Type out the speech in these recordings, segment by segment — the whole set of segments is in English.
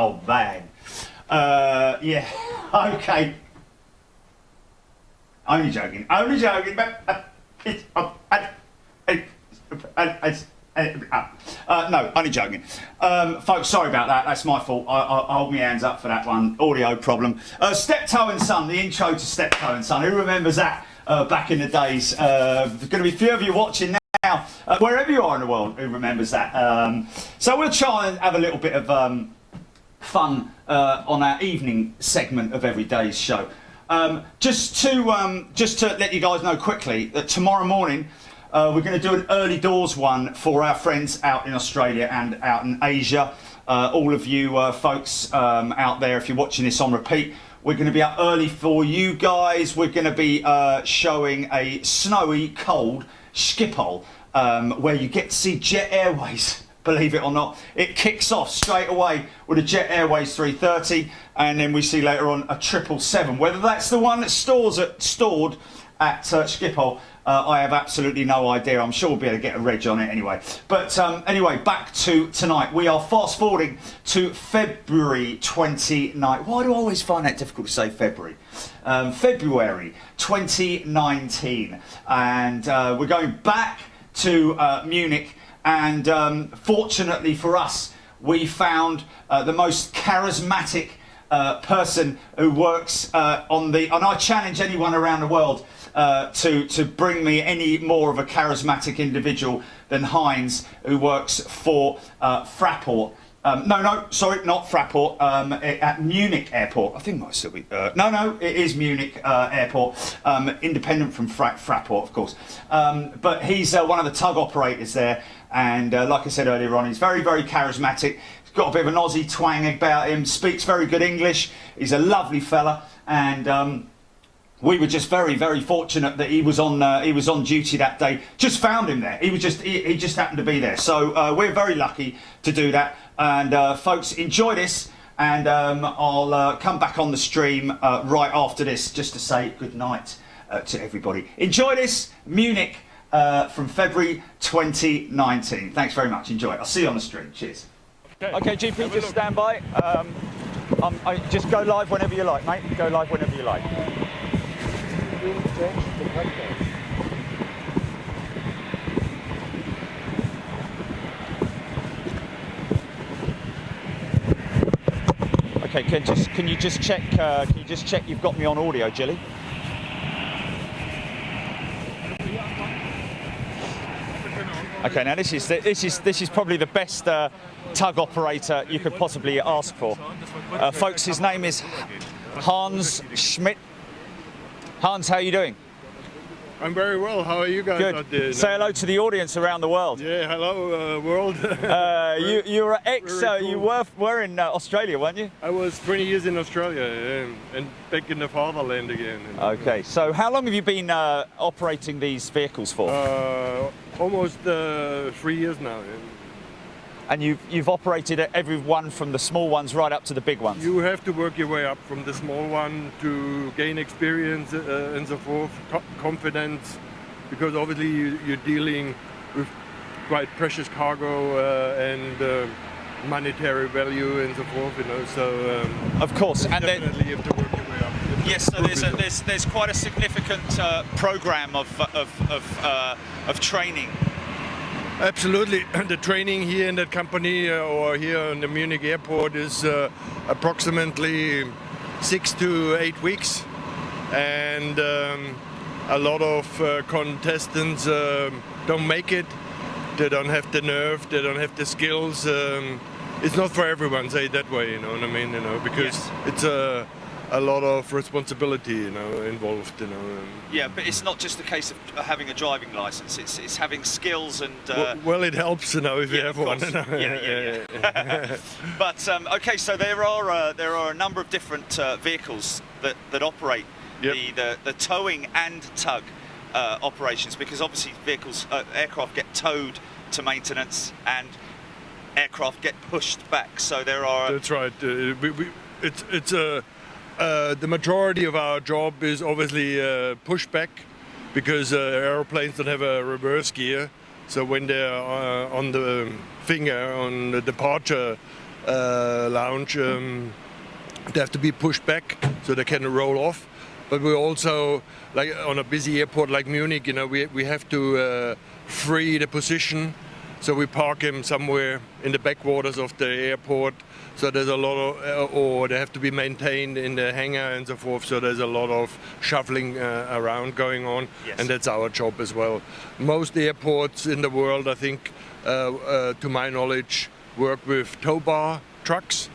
Oh, man. Yeah, okay. Only joking. Only joking. No, only joking. Folks, sorry about that. That's my fault. I'll hold my hands up for that one. Audio problem. Steptoe and Son, the intro to Steptoe and Son. Who remembers that back in the days? There's going to be a few of you watching now, wherever you are in the world, who remembers that. So we'll try and have a little bit of fun on our evening segment of every day's show. Just to let you guys know quickly that tomorrow morning we're going to do an early doors one for our friends out in Australia and out in Asia. All of you folks out there, if you're watching this on repeat, we're going to be out early for you guys. We're going to be showing a snowy, cold Schiphol where you get to see Jet Airways. Believe it or not, it kicks off straight away with a Jet Airways 330, and then we see later on a 777. Whether that's the one that's stored at Schiphol, I have absolutely no idea. I'm sure we'll be able to get a reg on it anyway. But anyway, back to tonight. We are fast forwarding to February 29th. Why do I always find that difficult to say February? February 2019, and we're going back to Munich. And fortunately for us, we found the most charismatic person who works and I challenge anyone around the world to bring me any more of a charismatic individual than Heinz, who works for Fraport. Sorry, not Fraport, at Munich Airport. I think it might still be, no, it is Munich Airport, independent from Fraport, of course. But he's one of the tug operators there, and like I said earlier on, he's very, very charismatic. He's got a bit of an Aussie twang about him, speaks very good English. He's a lovely fella, and we were just very, very fortunate that he was on duty that day. Just found him there. He just happened to be there. So we're very lucky to do that. And folks, enjoy this, and I'll come back on the stream right after this just to say good night to everybody. Enjoy this, Munich, from February 2019. Thanks very much. Enjoy. I'll see you on the stream. Cheers. Okay, GP, just stand by. Just go live whenever you like, mate. Go live whenever you like. Okay, can you just check? Can you just check you've got me on audio, Jilly? Okay, now this is probably the best tug operator you could possibly ask for, folks. His name is Hans Schmidt. Hans, how are you doing? I'm very well. How are you guys Good. out there? Say hello to the audience around the world. Yeah, hello, world. You're cool. You were in Australia, weren't you? I was 20 years in Australia and back in the fatherland again. Okay, so how long have you been operating these vehicles for? Almost 3 years now. And you've operated every one from the small ones right up to the big ones? You have to work your way up from the small one to gain experience and so forth, confidence, because obviously you're dealing with quite precious cargo and monetary value and so forth, you know. So of course, and definitely you have to work your way up. Yes, so there's quite a significant program of training. Absolutely. The training here in that company or here in the Munich airport is approximately 6 to 8 weeks, and a lot of contestants don't make it. They don't have the nerve, they don't have the skills. It's not for everyone, say it that way, you know what I mean, you know, because yes. It's a lot of responsibility, you know, involved, you know. Yeah, but it's not just a case of having a driving license. It's having skills and. Well, it helps, you know, if you have one. You know? Yeah. But okay, so there are a number of different vehicles that operate the towing and tug operations, because obviously aircraft get towed to maintenance and aircraft get pushed back. So there are. That's right. The majority of our job is obviously pushback, because airplanes don't have a reverse gear. So when they're on the finger on the departure, lounge, they have to be pushed back so they can roll off. But we also, like on a busy airport like Munich, we have to free the position. So we park them somewhere in the backwaters of the airport. So there's a lot of, or they have to be maintained in the hangar and so forth. So there's a lot of shuffling around going on, and that's our job as well. Most airports in the world, I think, to my knowledge, work with tow bar trucks.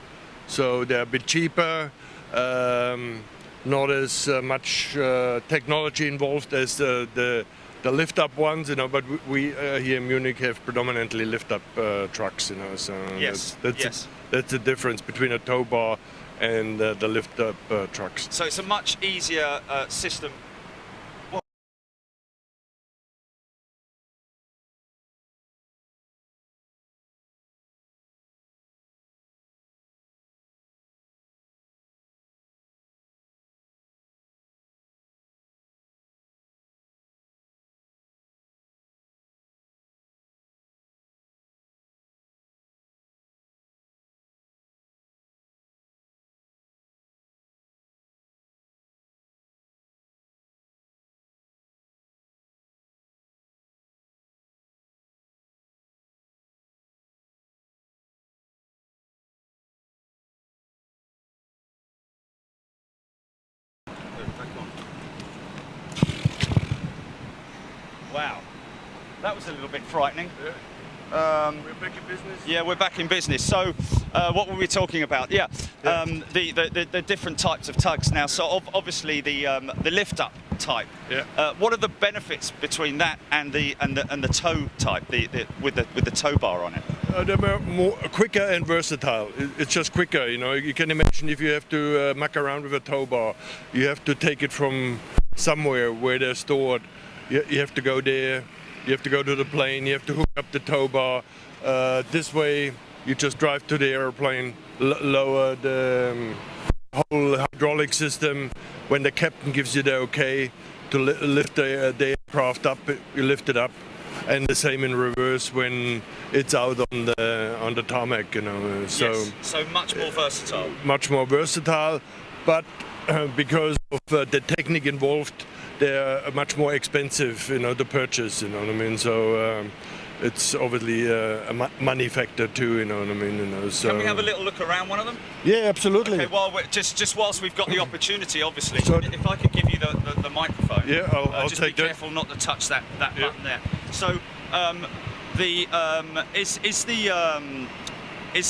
So they're a bit cheaper, not as much technology involved as the lift-up ones, but we here in Munich have predominantly lift-up trucks, So that's the difference between a tow bar and the lift-up trucks. So it's a much easier system. Wow, that was a little bit frightening. We're back in business. Yeah, we're back in business. So, what were we talking about? The different types of tugs now. So, obviously, the lift-up type. Yeah. What are the benefits between that and the tow type, with the tow bar on it? They're more quicker and versatile. It's just quicker, You can imagine if you have to muck around with a tow bar, you have to take it from somewhere where they're stored. You have to go there, you have to go to the plane, you have to hook up the tow bar. This way, you just drive to the airplane, lower the whole hydraulic system. When the captain gives you the okay to lift the aircraft up, you lift it up. And the same in reverse when it's out on the tarmac, So much more versatile. Much more versatile, but because of the technique involved, they're much more expensive, to purchase, So it's obviously a money factor too, So can we have a little look around one of them? Yeah, absolutely. Okay, well, just whilst we've got the opportunity, obviously, so, if I could give you the microphone. Yeah, I'll just take be that. Careful not to touch that button there. So, is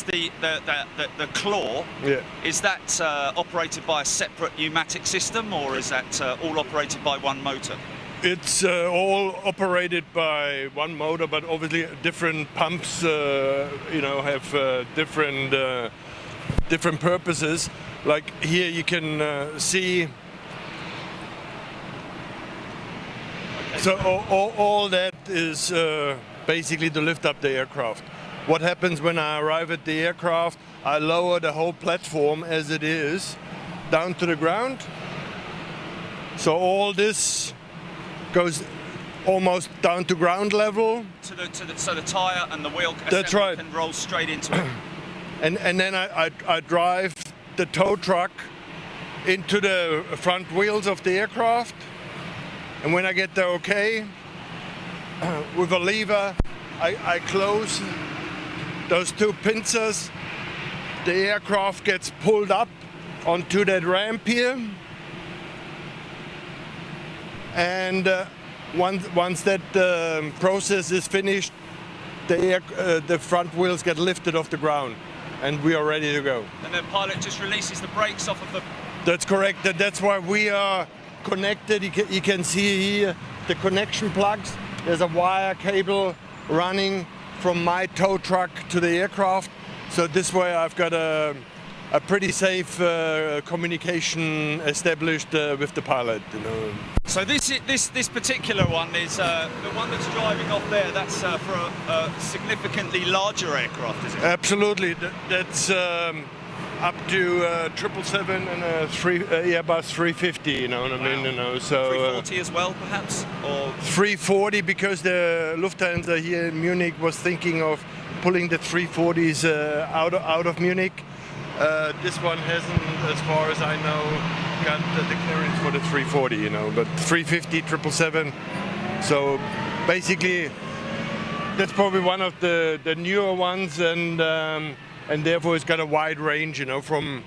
the claw? Yeah. Is that operated by a separate pneumatic system, or is that all operated by one motor? It's all operated by one motor, but obviously different pumps, have different purposes. Like here, you can see. Okay. So all that is basically to lift up the aircraft. What happens when I arrive at the aircraft? I lower the whole platform as it is down to the ground. So all this goes almost down to ground level. So the tyre and the wheel can roll straight into it. And then I drive the tow truck into the front wheels of the aircraft. And when I get the okay, with a lever, I close those two pincers. The aircraft gets pulled up onto that ramp here. And once that process is finished, the front wheels get lifted off the ground, and we are ready to go. And the pilot just releases the brakes off of the... That's correct. That's why we are connected. You can see here the connection plugs. There's a wire cable running from my tow truck to the aircraft. So this way I've got a pretty safe communication established with the pilot. So this particular one is the one that's driving off there. That's for a significantly larger aircraft, is it? Absolutely. That's up to 777 and Airbus 350. You know what I mean? So 340 as well, perhaps, or 340 because the Lufthansa here in Munich was thinking of pulling the 340s out of Munich. This one hasn't, as far as I know, got the clearance for the 340, you know, but 350, 777. So basically, that's probably one of the newer ones, and therefore it's got a wide range, you know, from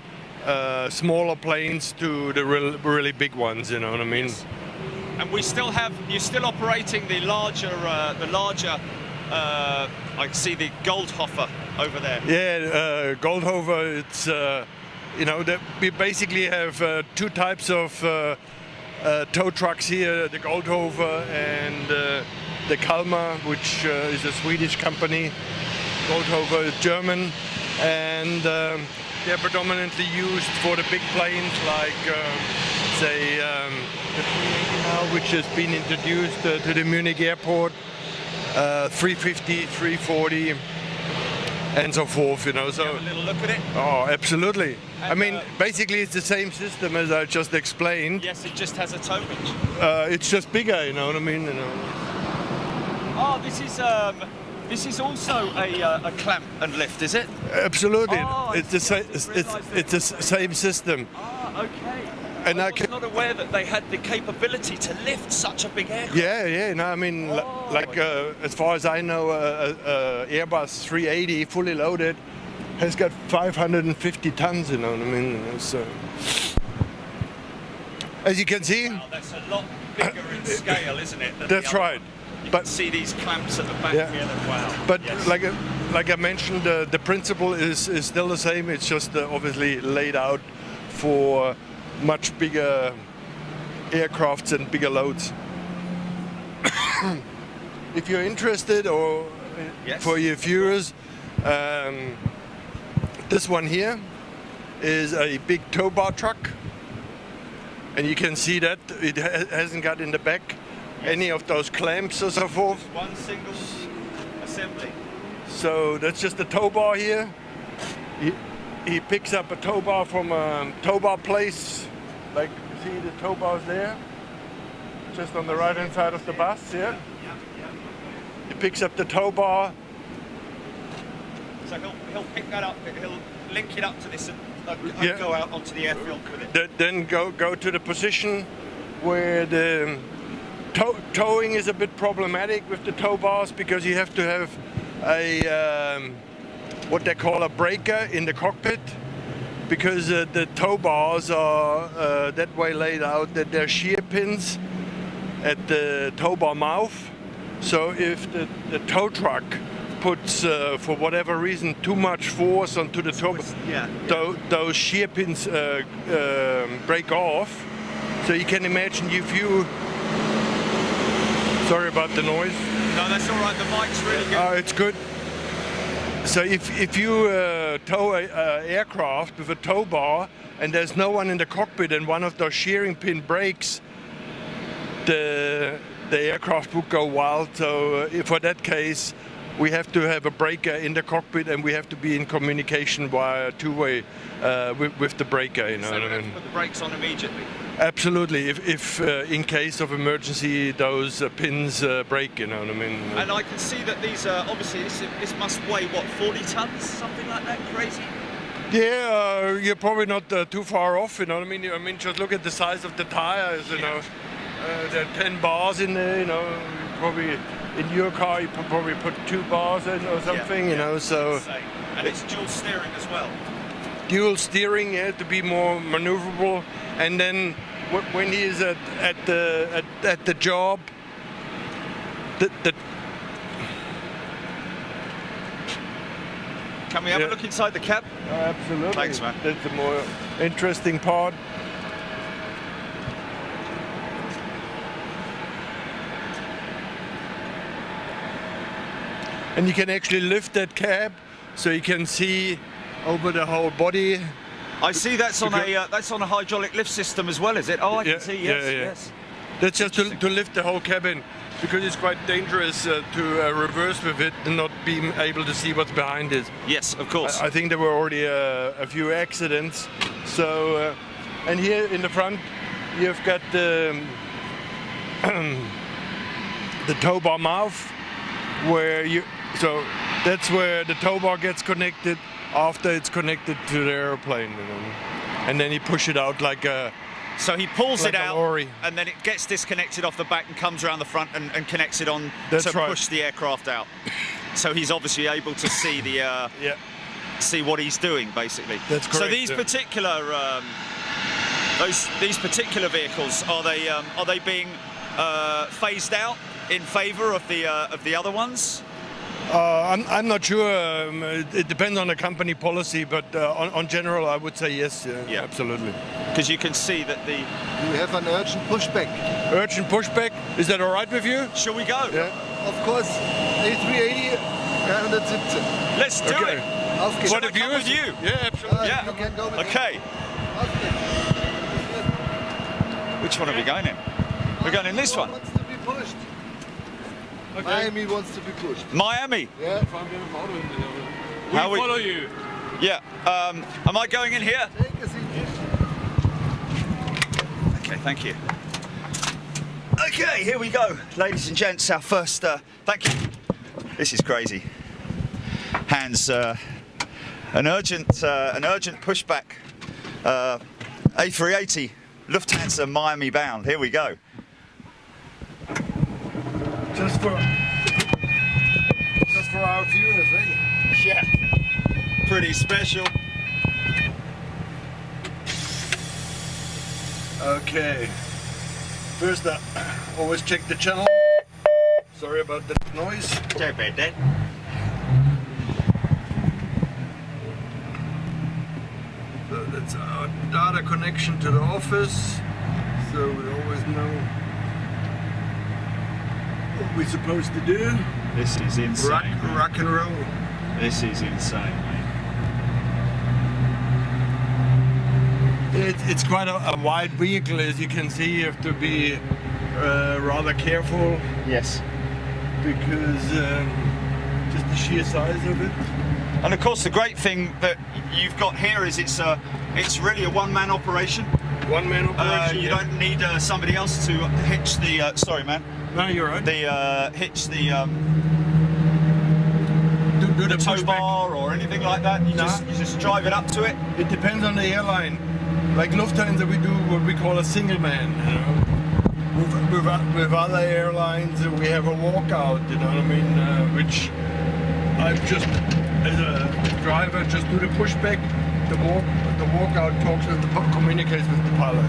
smaller planes to the really big ones, you know what I mean? Yes. And we still have, you're still operating the larger, I can see the Goldhofer over there. Yeah, Goldhofer, it's, you know, we basically have two types of tow trucks here, the Goldhofer and the Kalmar, which is a Swedish company. Goldhofer is German, and they're predominantly used for the big planes like, say, the 380 now, which has been introduced to the Munich airport, 350, 340, and so forth, you know. So have a little look at it. Oh, absolutely. And, I mean, basically it's the same system as I just explained. Yes, it just has a tow hitch. It's just bigger, you know what I mean? You know. Oh, this is also a clamp and lift, is it? Absolutely. Oh, it's the same system. Ah, okay. And I was not aware that they had the capability to lift such a big aircraft. Yeah. No, I mean, as far as I know, Airbus 380 fully loaded has got 550 tons. You know what I mean? So, as you can see, wow, that's a lot bigger in scale, isn't it? That's right. You But can see these clamps at the back yeah. here. Wow. But yes. like I mentioned, the principle is still the same. It's just obviously laid out for much bigger aircrafts and bigger loads. If you're interested, or Yes. for your viewers, this one here is a big tow bar truck, and you can see that it hasn't got in the back any of those clamps or so forth. One single assembly. So that's just the tow bar here. He picks up a tow bar from a tow bar place. Like you see the tow bars there, just on the right hand side of the bus, yeah? He picks up the tow bar. So he'll pick that up, he'll link it up to this and Yeah. go out onto the airfield with it. Then go to the position where the towing is a bit problematic with the tow bars, because you have to have a what they call a breaker in the cockpit, because the tow bars are that way laid out that they're shear pins at the tow bar mouth. So if the tow truck puts, for whatever reason, too much force onto the tow bar, those shear pins break off. So you can imagine if you... Sorry about the noise. No, that's all right. The mic's really good. It's good. So if you tow an aircraft with a tow bar and there's no one in the cockpit and one of those shearing pin breaks, the aircraft would go wild. So for that case, we have to have a breaker in the cockpit, and we have to be in communication via two-way with the breaker. You know So what we I have mean? to put the brakes on immediately. Absolutely. If in case of emergency, those pins break. You know what I mean? And I can see that these are, obviously, this must weigh, what, 40 tons? Something like that? Crazy? Yeah, you're probably not too far off, you know what I mean? I mean, just look at the size of the tires, you know. There are 10 bars in there, you know. Probably in your car, you probably put 2 bars in or something, you know. So. And it's dual steering as well. Dual steering, yeah, to be more maneuverable. And then when he's at the job, Can we have a look inside the cab? Absolutely. Thanks, man. That's the more interesting part. And you can actually lift that cab, so you can see over the whole body. I see that's on a hydraulic lift system as well, is it? Oh, I can see. Yes, yes. That's just to lift the whole cabin, because it's quite dangerous to reverse with it and not being able to see what's behind it. Yes, of course. I think there were already a few accidents. So, and here in the front, you've got the tow bar mouth, where you That's where the tow bar gets connected after it's connected to the airplane, and then he push it out like a. So he pulls Like it a out, lorry. and then it gets disconnected off the back and comes around the front and connects it on That's to right. push the aircraft out. So he's obviously able to see the Yeah. see what he's doing, basically. That's So correct, these yeah. particular these particular vehicles, are they being phased out in favour of the other ones? I'm not sure. It depends on the company policy, but on general, I would say yes. Yeah. Absolutely. Because you can see that the. We have an urgent pushback. Urgent pushback. Is that all right with you? Shall we go? Yeah. Of course, A380, 317. Let's do Okay. it. Auf geht's. What if you with you? Yeah, absolutely. Yeah. You can go with Okay. me. Auf geht's. Which one are we going in? We're going in this one. Wants to be pushed. Miami wants to be pushed. Miami. Yeah. We How we- follow you. Yeah. Am I going in here? Take a seat. Okay, thank you. Okay, here we go, ladies and gents. Our first. Thank you. This is crazy. Hans, an urgent pushback. A380, Lufthansa, Miami bound. Here we go. Just for our viewers, eh? Yeah. Pretty special. Okay. First, always check the channel. Sorry about the noise. Sorry about that. So that's our data connection to the office. So we always know what we're supposed to do. This is insane. Rock and roll. This is insane, mate. It's quite a wide vehicle, as you can see. You have to be rather careful Yes. because just the sheer size of it. And of course, the great thing that you've got here is it's really a one-man operation. One-man operation. You yeah. don't need somebody else to hitch the. Sorry, man. No, you're right. The hitch the do the tow pushback. bar or anything like that. You No. just drive it up to it. It depends on the airline. Like Lufthansa, we do what we call a single man. You know? With other airlines, we have a walkout. You know what I mean? Which I just, as a driver, just do the pushback. The walkout talks with communicates with the pilot.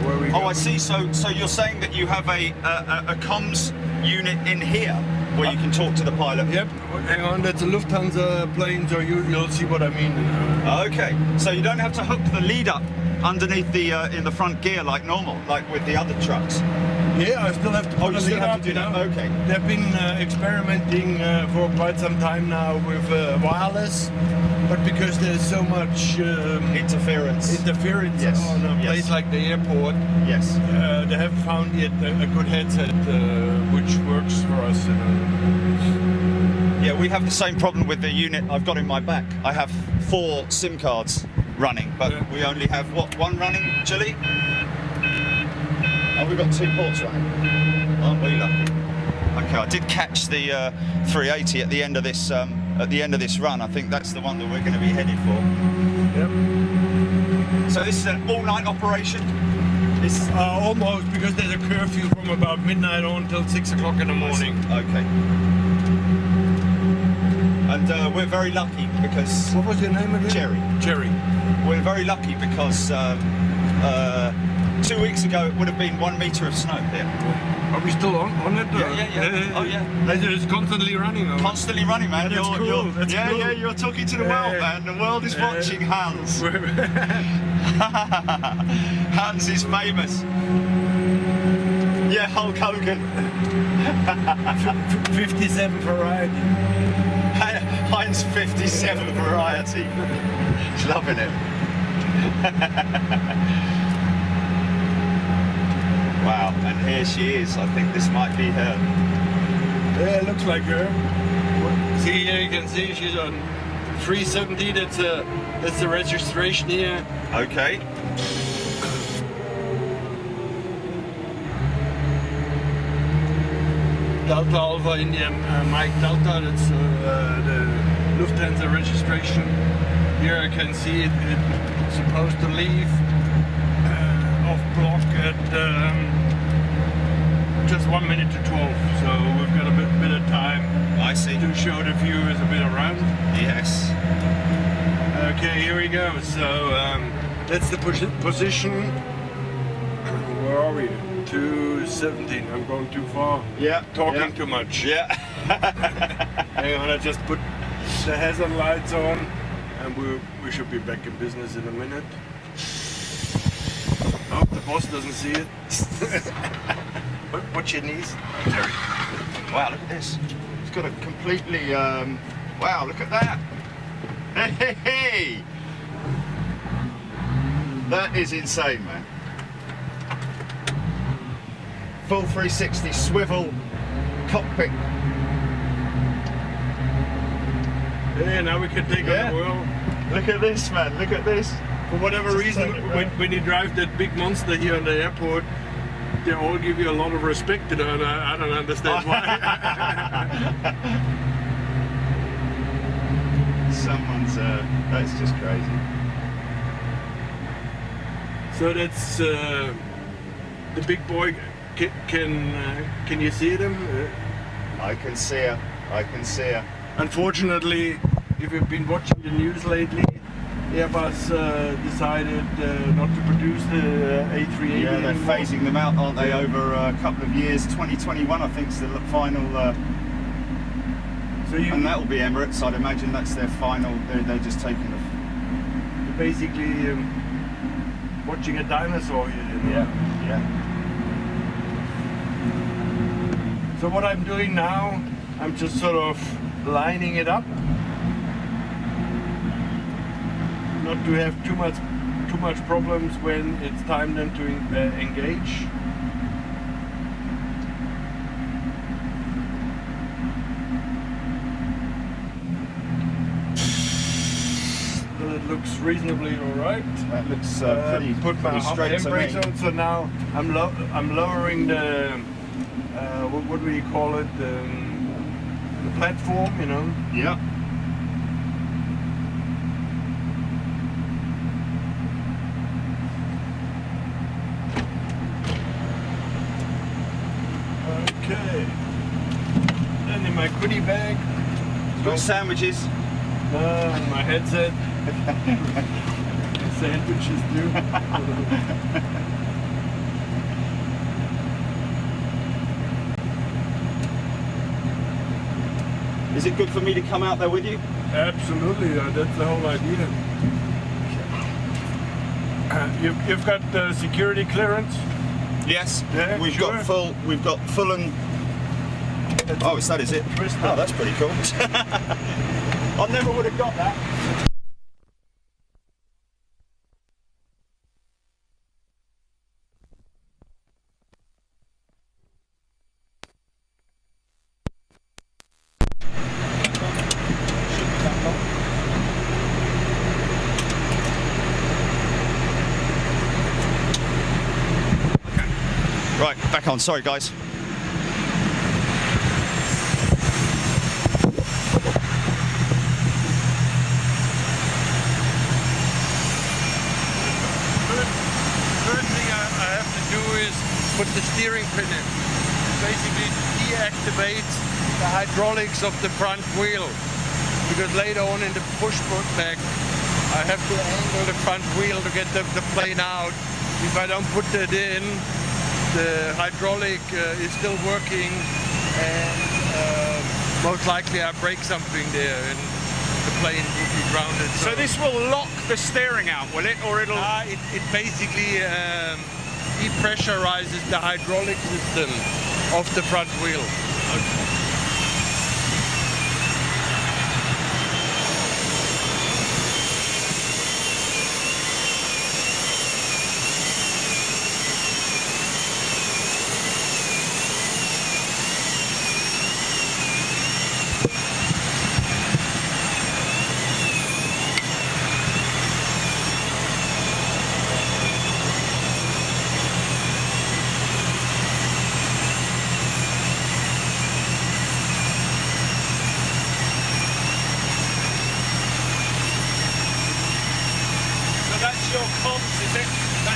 Where we Oh, go. I see. So you're saying that you have a comms unit in here where you can talk to the pilot. Yep. Hang on, that's a Lufthansa plane, so you'll see what I mean. Okay. So you don't have to hook the lead up underneath the in the front gear like normal, like with the other trucks. Yeah, I still have to Oh, put you a still lead have up, to do you that. know. Okay. They've been experimenting for quite some time now with wireless, but because there's so much Interference. interference on a yes. place like the airport, Yes. they haven't found yet a good headset which works for us. You know. Yeah, we have the same problem with the unit I've got in my back. I have 4 SIM cards running, but Yeah. we only have one running, Chile? Oh, we've got 2 ports running. Aren't we lucky? Okay, I did catch the 380 at the end of this run. I think that's the one that we're going to be headed for. Yep. So this is an all-night operation. This Almost, because there's a curfew from about midnight on till 6 o'clock in the morning. Okay. And we're very lucky because What was your name again? Jerry. Jerry. We're very lucky because 2 weeks ago it would have been 1 meter of snow here. Are we still on it? Yeah. Oh, yeah. It's constantly running. Or? Constantly running, man. That's cool, that's yeah, cool. yeah. You're talking to the Yeah, world, yeah. man. The world is Yeah. watching Hans. Hans is famous. Yeah, Hulk Hogan. 57 variety. Heinz 57 variety. He's loving it. Wow, and here she is. I think this might be her. Yeah, it looks like her. See here, you can see she's on 370. That's the registration here. Okay. Delta Alpha Indian Mike Delta. That's the Lufthansa registration. Here I can see it's supposed to leave off block at just 1 minute to 12. So we've got a bit of time. I see. To show the viewers a bit around. Yes. Okay, here we go. So that's the position. Where are we? 217. I'm going too far. Yeah. Talking too much. Yeah. Hang on, I just put the hazard lights on, and we should be back in business in a minute. Oh, the boss doesn't see it. Watch your knees. There it is. Wow, look at this. It's got a completely. Wow, look at that. Hey, hey, hey. That is insane, man. Full 360 swivel cockpit. Yeah, now we can take on the world. Look at this, man. Look at this. For whatever reason, when you drive that big monster here on the airport, they all give you a lot of respect, and I don't understand why. Someone's, that's just crazy. So that's the big boy. Can you see them? I can see her. I can see her. Unfortunately, if you've been watching the news lately, Airbus decided not to produce the A380 Yeah, they're anymore. phasing them out, aren't they, over a couple of years. 2021, I think, is the final. And that will be Emirates. I'd imagine that's their final. They're just taking the. You're basically watching a dinosaur here. You know? Yeah. So what I'm doing now, I'm just sort of lining it up, not to have too much problems when it's time then to engage. So it looks reasonably all right. That looks pretty, put my pretty straight to me. handbrakes on, so now I'm lowering the what do you call it? The platform, you know. Yeah. Okay. Then in my goodie bag, Got sandwiches. and my headset, sandwiches too. Is it good for me to come out there with you? Absolutely, that's the whole idea. You've got security clearance. Yes. Yeah, We've sure. got full. We've got full and. Oh, it's that, is it? Oh, that's pretty cool. I never would have got that. Right, back on. Sorry, guys. First thing I have to do is put the steering pin in. Basically deactivates the hydraulics of the front wheel. Because later on in the pushback, I have to angle the front wheel to get the plane out. If I don't put that in, the hydraulic is still working, and most likely I break something there and the plane will be grounded. So this will lock the steering out, will it? Or it'll... It basically depressurizes the hydraulic system of the front wheel.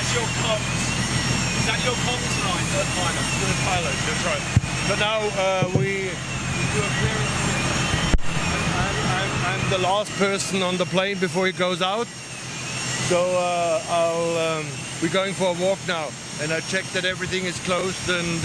is your comms. Is that your comms line? The pilot, that's right. But now we do a clearance. I'm the last person on the plane before he goes out. So we're going for a walk now, and I checked that everything is closed and.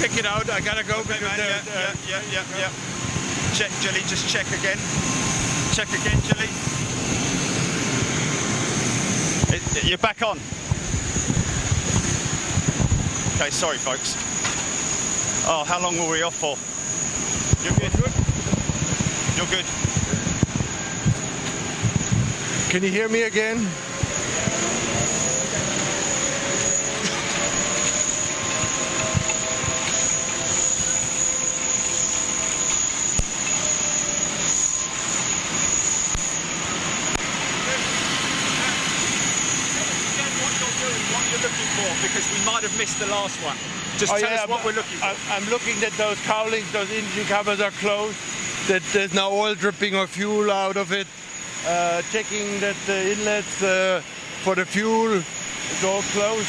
Check it out. I gotta go. Okay, man. Yeah. Check, Jilly. Just check again. Check again, Jilly. You're back on. Okay, sorry, folks. Oh, how long were we off for? You're good. You're good. Can you hear me again? Because we might have missed the last one. Just tell us what we're looking for. I'm looking that those cowlings, those engine covers are closed, that there's no oil dripping or fuel out of it. Checking that the inlets for the fuel is all closed.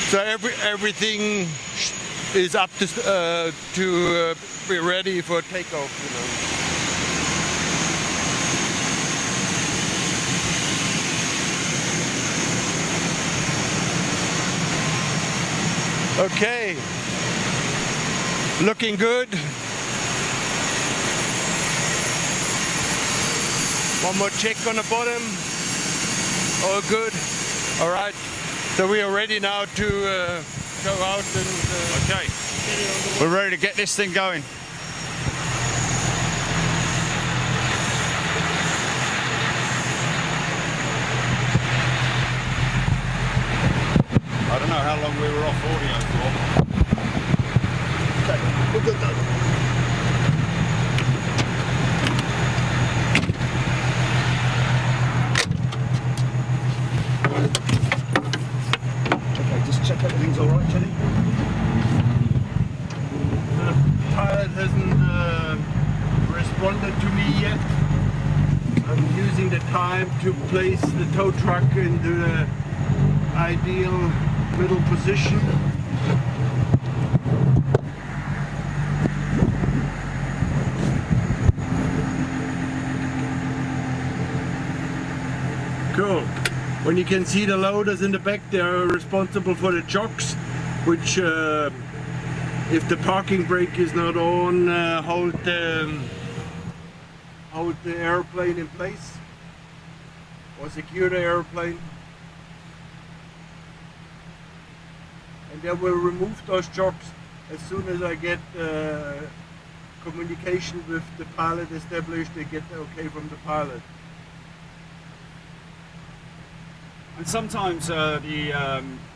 So everything is up to be ready for takeoff. You know. Okay, looking good. One more check on the bottom. All good. All right. So we are ready now to go out and. Okay. We're ready to get this thing going. I don't know how long we were off audio for. Okay, we're good though. Check everything's all right, Jenny. The pilot hasn't responded to me yet. I'm using the time to place the tow truck into the ideal middle position. Cool. When you can see the loaders in the back, they are responsible for the chocks, which if the parking brake is not on, hold the airplane in place or secure the airplane. And then we'll remove those chocks as soon as I get communication with the pilot established. They get the okay from the pilot. And sometimes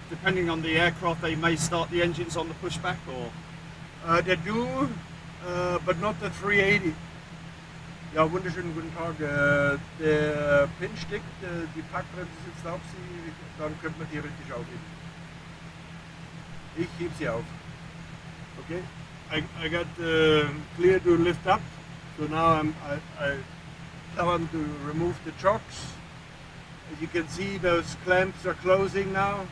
depending on the aircraft, they may start the engines on the pushback, or They do, but not the 380. Ja, wunderschönen guten Tag. Der Pinstick, die Packbremse sitzt auf Sie, dann könnte man die richtig aufheben. Ich heb sie auf. Okay, I got clear to lift up, so now I tell them to remove the chocks. As you can see, those clamps are closing now.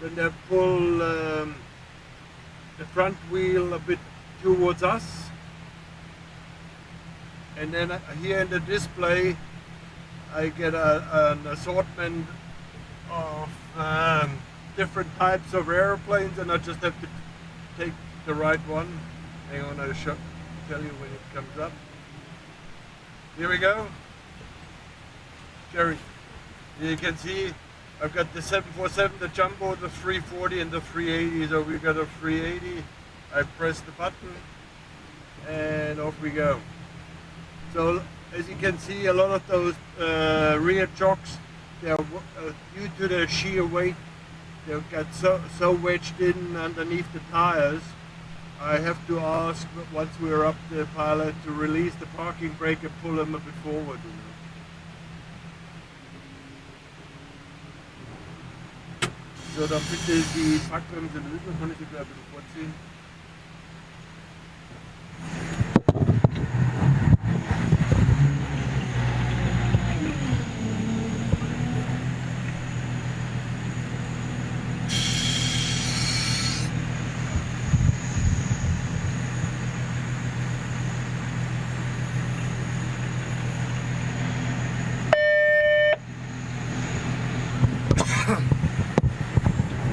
Then they pull the front wheel a bit towards us. And then here in the display, I get an assortment of different types of airplanes, and I just have to take the right one. Hang on, I'll tell you when it comes up. Here we go. Jerry, you can see I've got the 747, the Jumbo, the 340 and the 380. So we got a 380. I press the button and off we go. So as you can see, a lot of those rear chocks, they're due to the sheer weight, they've got so wedged in underneath the tires. I have to ask, once we're up, the pilot to release the parking brake and pull them a bit forward. So, dann bitte die Parkbremse lösen, kann ich sie gleich ein bisschen vorziehen.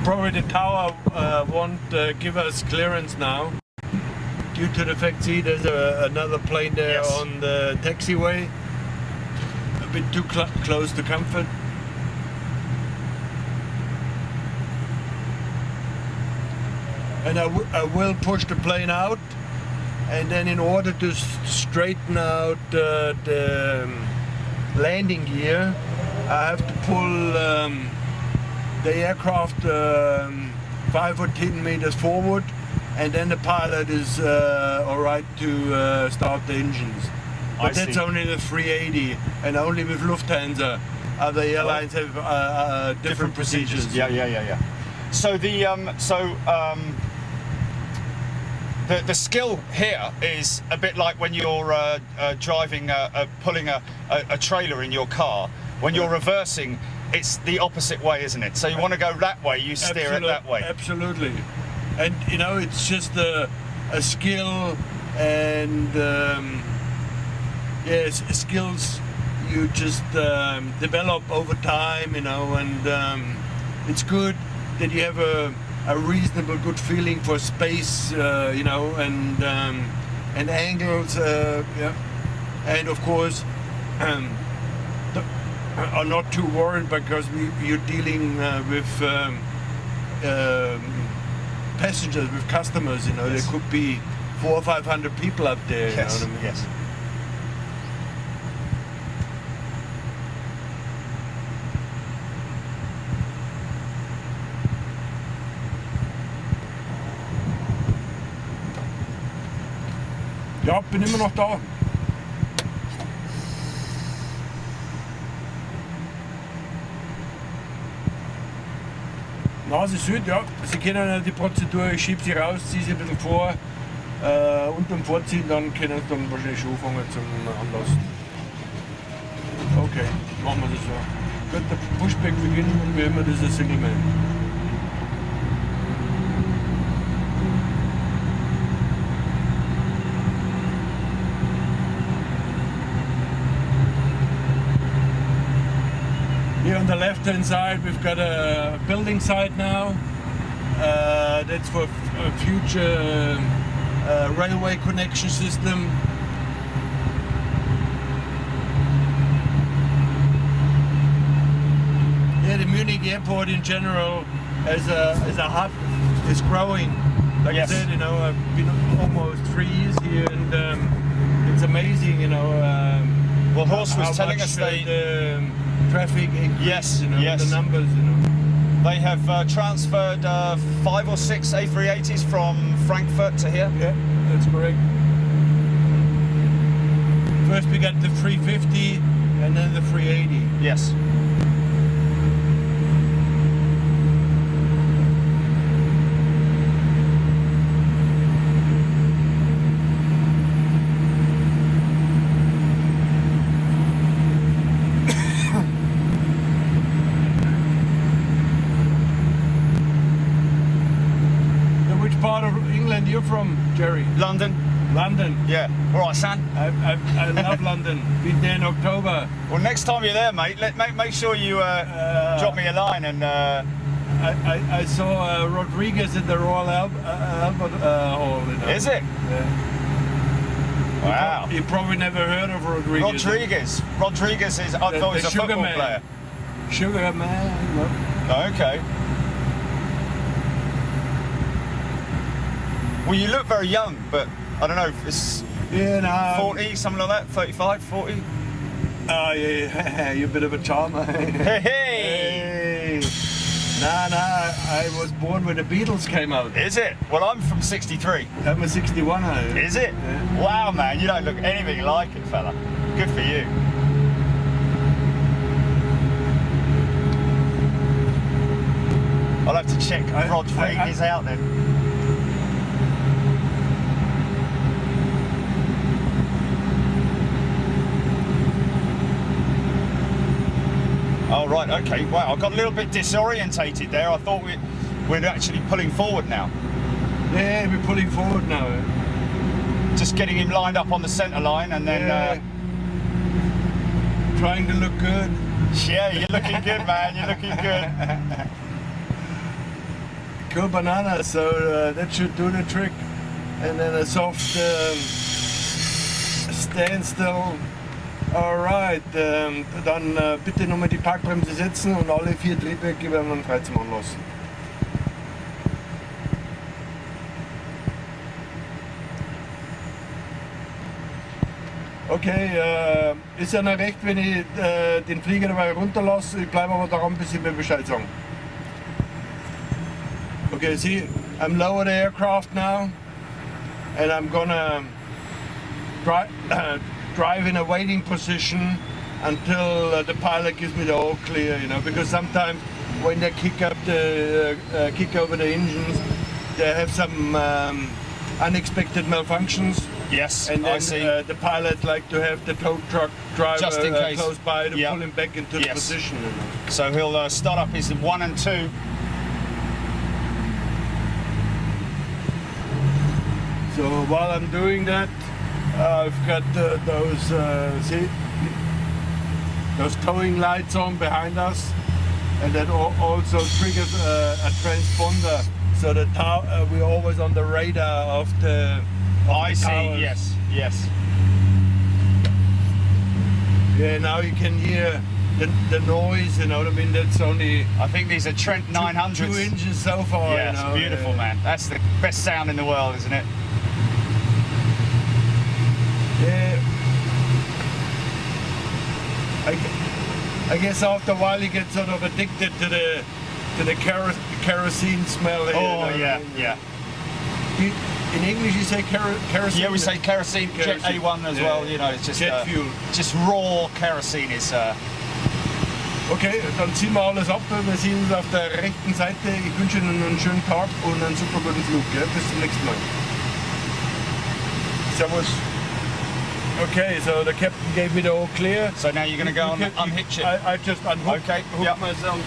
Probably the tower won't give us clearance now due to the fact, see, there's another plane there on the taxiway, a bit too close to comfort. And I will push the plane out, and then in order to straighten out the landing gear, I have to pull the aircraft 5 or 10 meters forward, and then the pilot is all right to start the engines. But that's only the 380, and only with Lufthansa. Other airlines have different procedures. Yeah. So the skill here is a bit like when you're driving, pulling a trailer in your car. When you're reversing, it's the opposite way, isn't it? So you want to go that way, you steer it that way. Absolutely. And you know, it's just a skill, and yes, skills you just develop over time, you know, and it's good that you have a reasonable good feeling for space, you know, and angles, yeah. And of course, are not too worried because you're dealing with passengers, with customers. You know, Yes. there could be 400 or 500 people up there. Yes, You know what I mean? yes. Ja, bin immer noch da. Nase Süd, ja. Sie kennen ja die Prozedur, ich schiebe sie raus, ziehe sie ein bisschen vor, unterm Vorziehen, dann können sie dann wahrscheinlich schon anfangen zum Anlassen. Okay, machen wir das so. Gut, der Pushback beginnt und wie immer, das ist ein Single Man. Here on the left-hand side, we've got a building site now. That's for a future railway connection system. Yeah, the Munich airport in general as a hub is growing. Like Yes. I said, you know, I've been almost 3 years here, and it's amazing, you know. Well, Horst was how telling much us the traffic increase, Yes, you know, yes. the numbers, you know. They have transferred 5 or 6 A380s from Frankfurt to here. Yeah, that's correct. First we got the 350 and then the 380. Yes. Which part of England you're from, Jerry? London. London. Yeah. All right, son. I love London. Been there in October. Well, next time you're there, mate, make sure you drop me a line and. I saw Rodriguez at the Royal Albert Hall. You know. Is it? Yeah. Wow. You probably never heard of Rodriguez. Rodriguez is. I thought he was a Sugar football Man. player. Sugar Man. Look. Okay. Well, you look very young, but I don't know if it's Yeah, no. 40, something like that, 35, 40. Oh, yeah, you're a bit of a charmer. Hey, hey! Hey. Nah, I was born when the Beatles came out. Is it? Well, I'm from 63. I'm a 61 now. Is it? Yeah. Wow, man, you don't look anything like it, fella. Good for you. I'll have to check Rodriguez out then. Oh, right, okay. Wow, I got a little bit disorientated there. I thought we're actually pulling forward now. Yeah, we're pulling forward now. Just getting him lined up on the centre line and then... Trying to look good. Yeah, you're looking good, man. You're looking good. Cool banana, so that should do the trick. And then a soft standstill. Alright, dann bitte nochmal die Parkbremse setzen und alle 4 Triebwerke werden dann frei zum Anlassen. Okay, ist ja noch recht, wenn ich den Flieger dabei runterlasse. Ich bleibe aber daran, bis Sie mir Bescheid sagen. Okay, see, I'm lower the aircraft now, and I'm gonna drive in a waiting position until the pilot gives me the all clear, you know, because sometimes when they kick over the engines, they have some unexpected malfunctions. Yes, And then I see. the pilot like to have the tow truck driver Just in case. close by to Yeah. pull him back into the Yes. position. You know. So he'll start up his 1 and 2. So while I'm doing that, I've got those towing lights on behind us, and that also triggers a transponder, so that we're always on the radar of the I see, towers. yes, yes. Yeah, now you can hear the noise, you know what I mean? That's only I think these are Trent 900s. 2 inches so far. Yeah, you it's know? beautiful, man. That's the best sound in the world, isn't it? Yeah. I guess after a while you get sort of addicted to the kerosene smell. Here, Oh, you know? yeah, yeah. In English you say kerosene? Yeah, we say kerosene, Jet Kerosene. A1 as well, you know, it's just Jet fuel. Just raw kerosene is Okay, dann ziehen wir alles ab. Wir sehen uns auf der rechten Seite. Ich wünsche Ihnen einen schönen Tag und einen super guten Flug. Gell? Bis zum nächsten Mal. Servus. Okay, so the captain gave me the all clear. so now you're going to go and unhitch it. I just unhooked Okay, hooked yep. myself.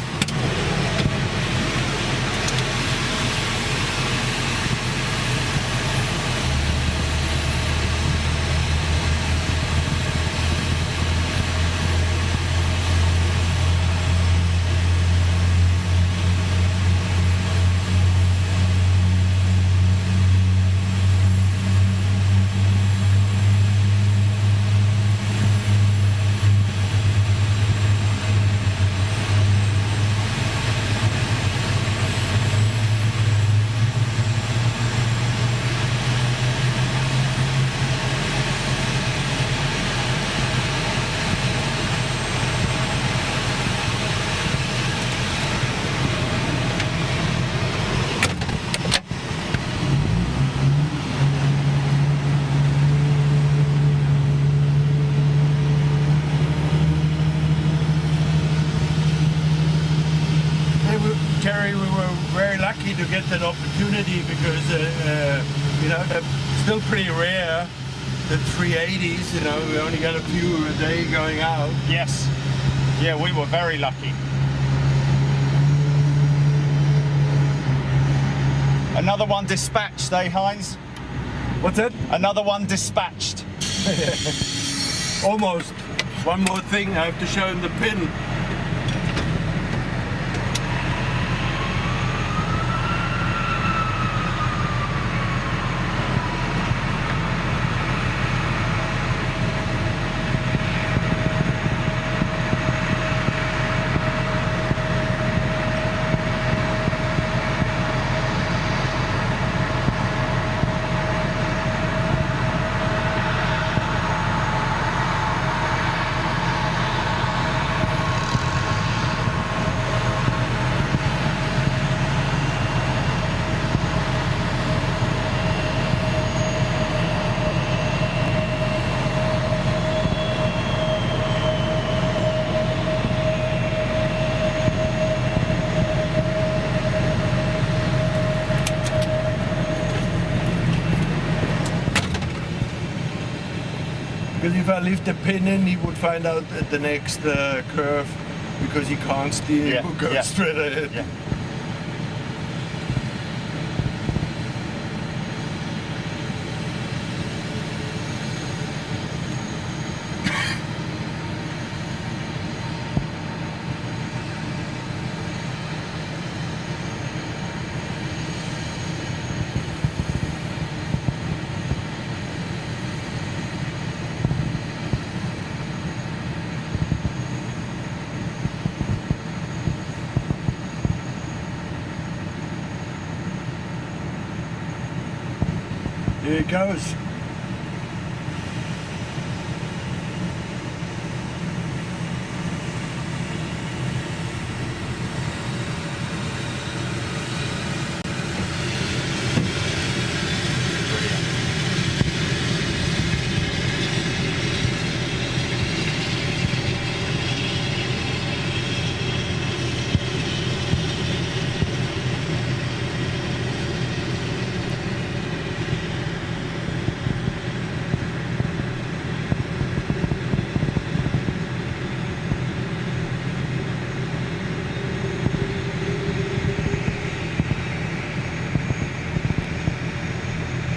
Terry, we were very lucky to get that opportunity because, you know, they're still pretty rare, the 380s, you know, we only got a few a day going out. Yes. Yeah, we were very lucky. Another one dispatched, eh, Heinz? What's that? Another one dispatched. Almost. One more thing, I have to show him the pin. Because if I leave the pin in, he would find out at the next curve because he can't steer, Yeah, he would go yeah. straight ahead. Yeah. Here it goes.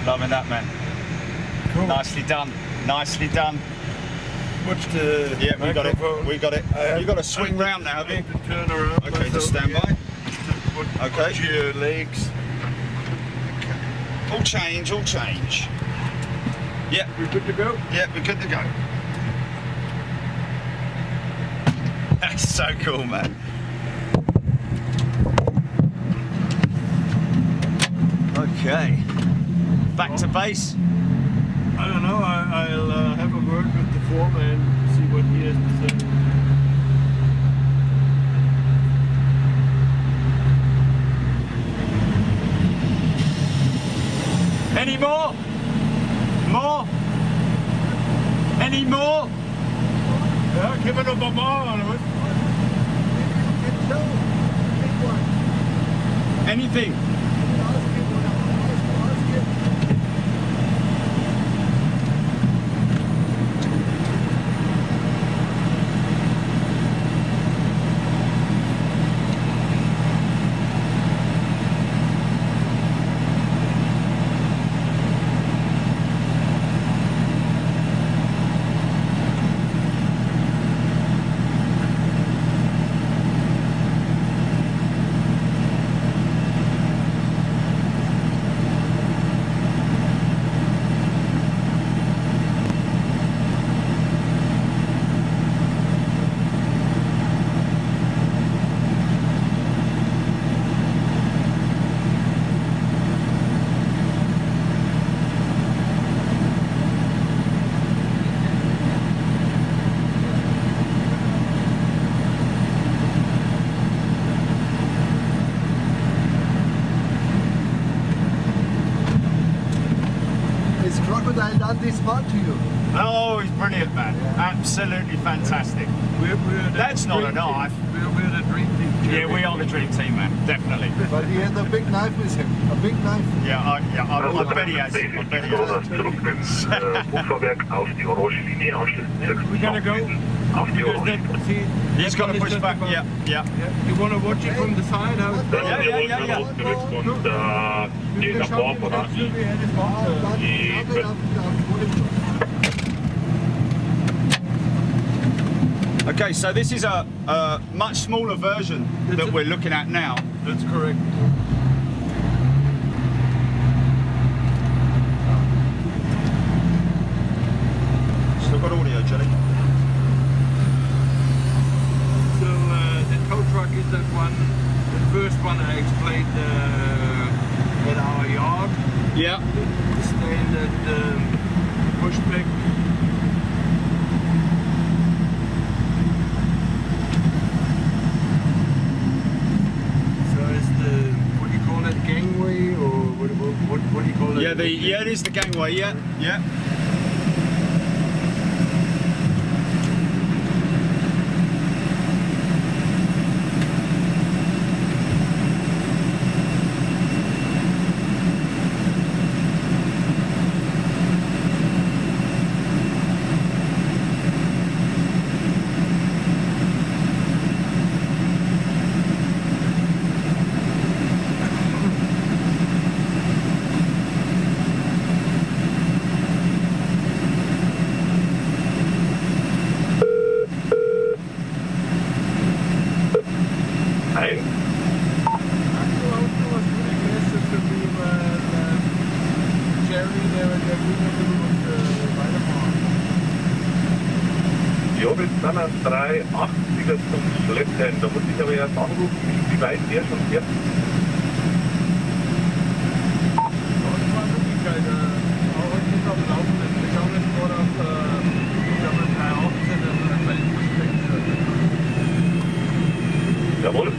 Loving that, man. Cool. Nicely done. Nicely done. Watch the Yeah, we got it. microphone. We got it. You got to swing round now, have you? To turn around. Okay, just myself, stand by. yeah. Okay. Watch your legs. All change, all change. Yeah, We're good to go. yeah, we're good to go. That's so cool, man. Okay. Back to base. I don't know. I'll have a word with the foreman, see what he has to say. Any more? More? Any more? Ja, können wir noch mal machen, oder was? Anything? Crocodile done this part to you? Oh, he's brilliant, man. Absolutely fantastic. That's not a knife. We're the dream team. Yeah, we are the dream team, man. Definitely. But he had a big knife with him. A big knife. Yeah, I bet he has. I bet he has. Uferwerk auf die orange Linie, We gotta go. auf die Because orange. that, see, He's got to push back. Yeah, yeah. You wanna watch it from the side? How it's done? Zurück und dieser Form oder Okay, so this is a much smaller version that we're looking at now. That's correct. Still got audio, Jelly. So the tow truck is that one, the first one I explained at our yard. Yeah. The standard pushback. So it's the, what do you call it, gangway, or what do you call it? Yeah, it is the gangway. Yeah, yeah. Jobbit 380er zum Schleppen. Da muss ich aber erst anrufen, wie weit der schon fährt. Jawohl.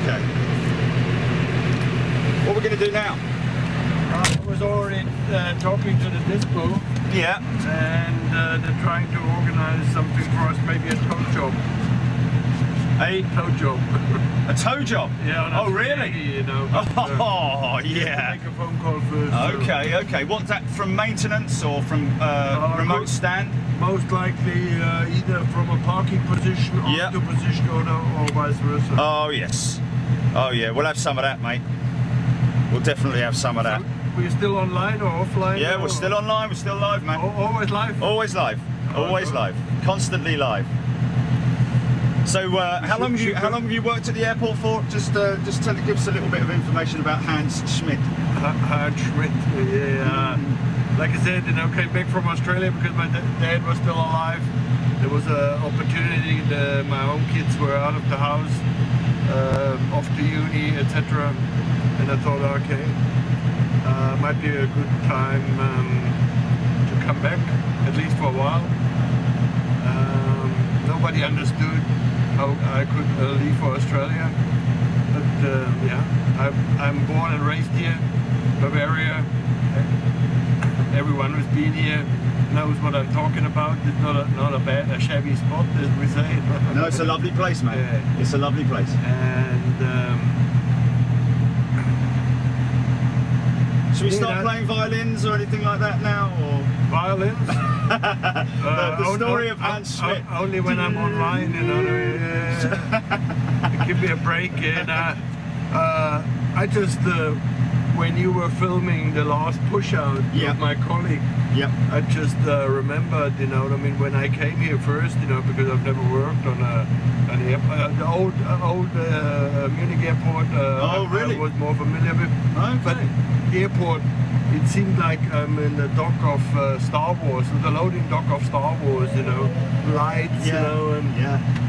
Okay. What are we going to do now? I was already talking to the dispo, Yeah. and they're trying to organize something for us, maybe a tow job. A Tow job. a tow job? Yeah. on a Oh, really? 380, you know. But, Oh, you have to yeah. make a phone call first. so Okay, okay. What's that, from maintenance or from remote good. stand? Most likely either from a parking position or Yeah. to position or vice versa. Oh, yes. Oh, yeah. We'll have some of that, mate. We'll definitely have some of that. We're still online or offline? Yeah, or- we're still online. We're still live, man. Always live? Always live. Always live. Constantly live. So, how long have you worked at the airport for? Just give us a little bit of information about Hans Schmidt. Hard Schmidt, yeah. Like I said, you know, came back from Australia because my dad was still alive. There was an opportunity. My own kids were out of the house, off to uni, etc. And I thought, okay, might be a good time to come back, at least for a while. Nobody understood how I could leave for Australia, but yeah, I'm born and raised here, Bavaria. Everyone who's been here knows what I'm talking about. It's not a shabby spot, as we say. No, it's a lovely place, man. Yeah. It's a lovely place. And Should we start Yeah. playing violins or anything like that now? Or violins. the story of Hans Schmidt. Only when I'm online, you know. Give me a break. And I just when you were filming the last push out Yeah. with my colleague, Yep. I just remembered, you know, I mean, when I came here first, you know, because I've never worked on an airport, the old Munich airport. Oh, really? I was more familiar with. Okay. But airport, it seemed like I'm in the dock of Star Wars, the loading dock of Star Wars, you know, lights, you know, and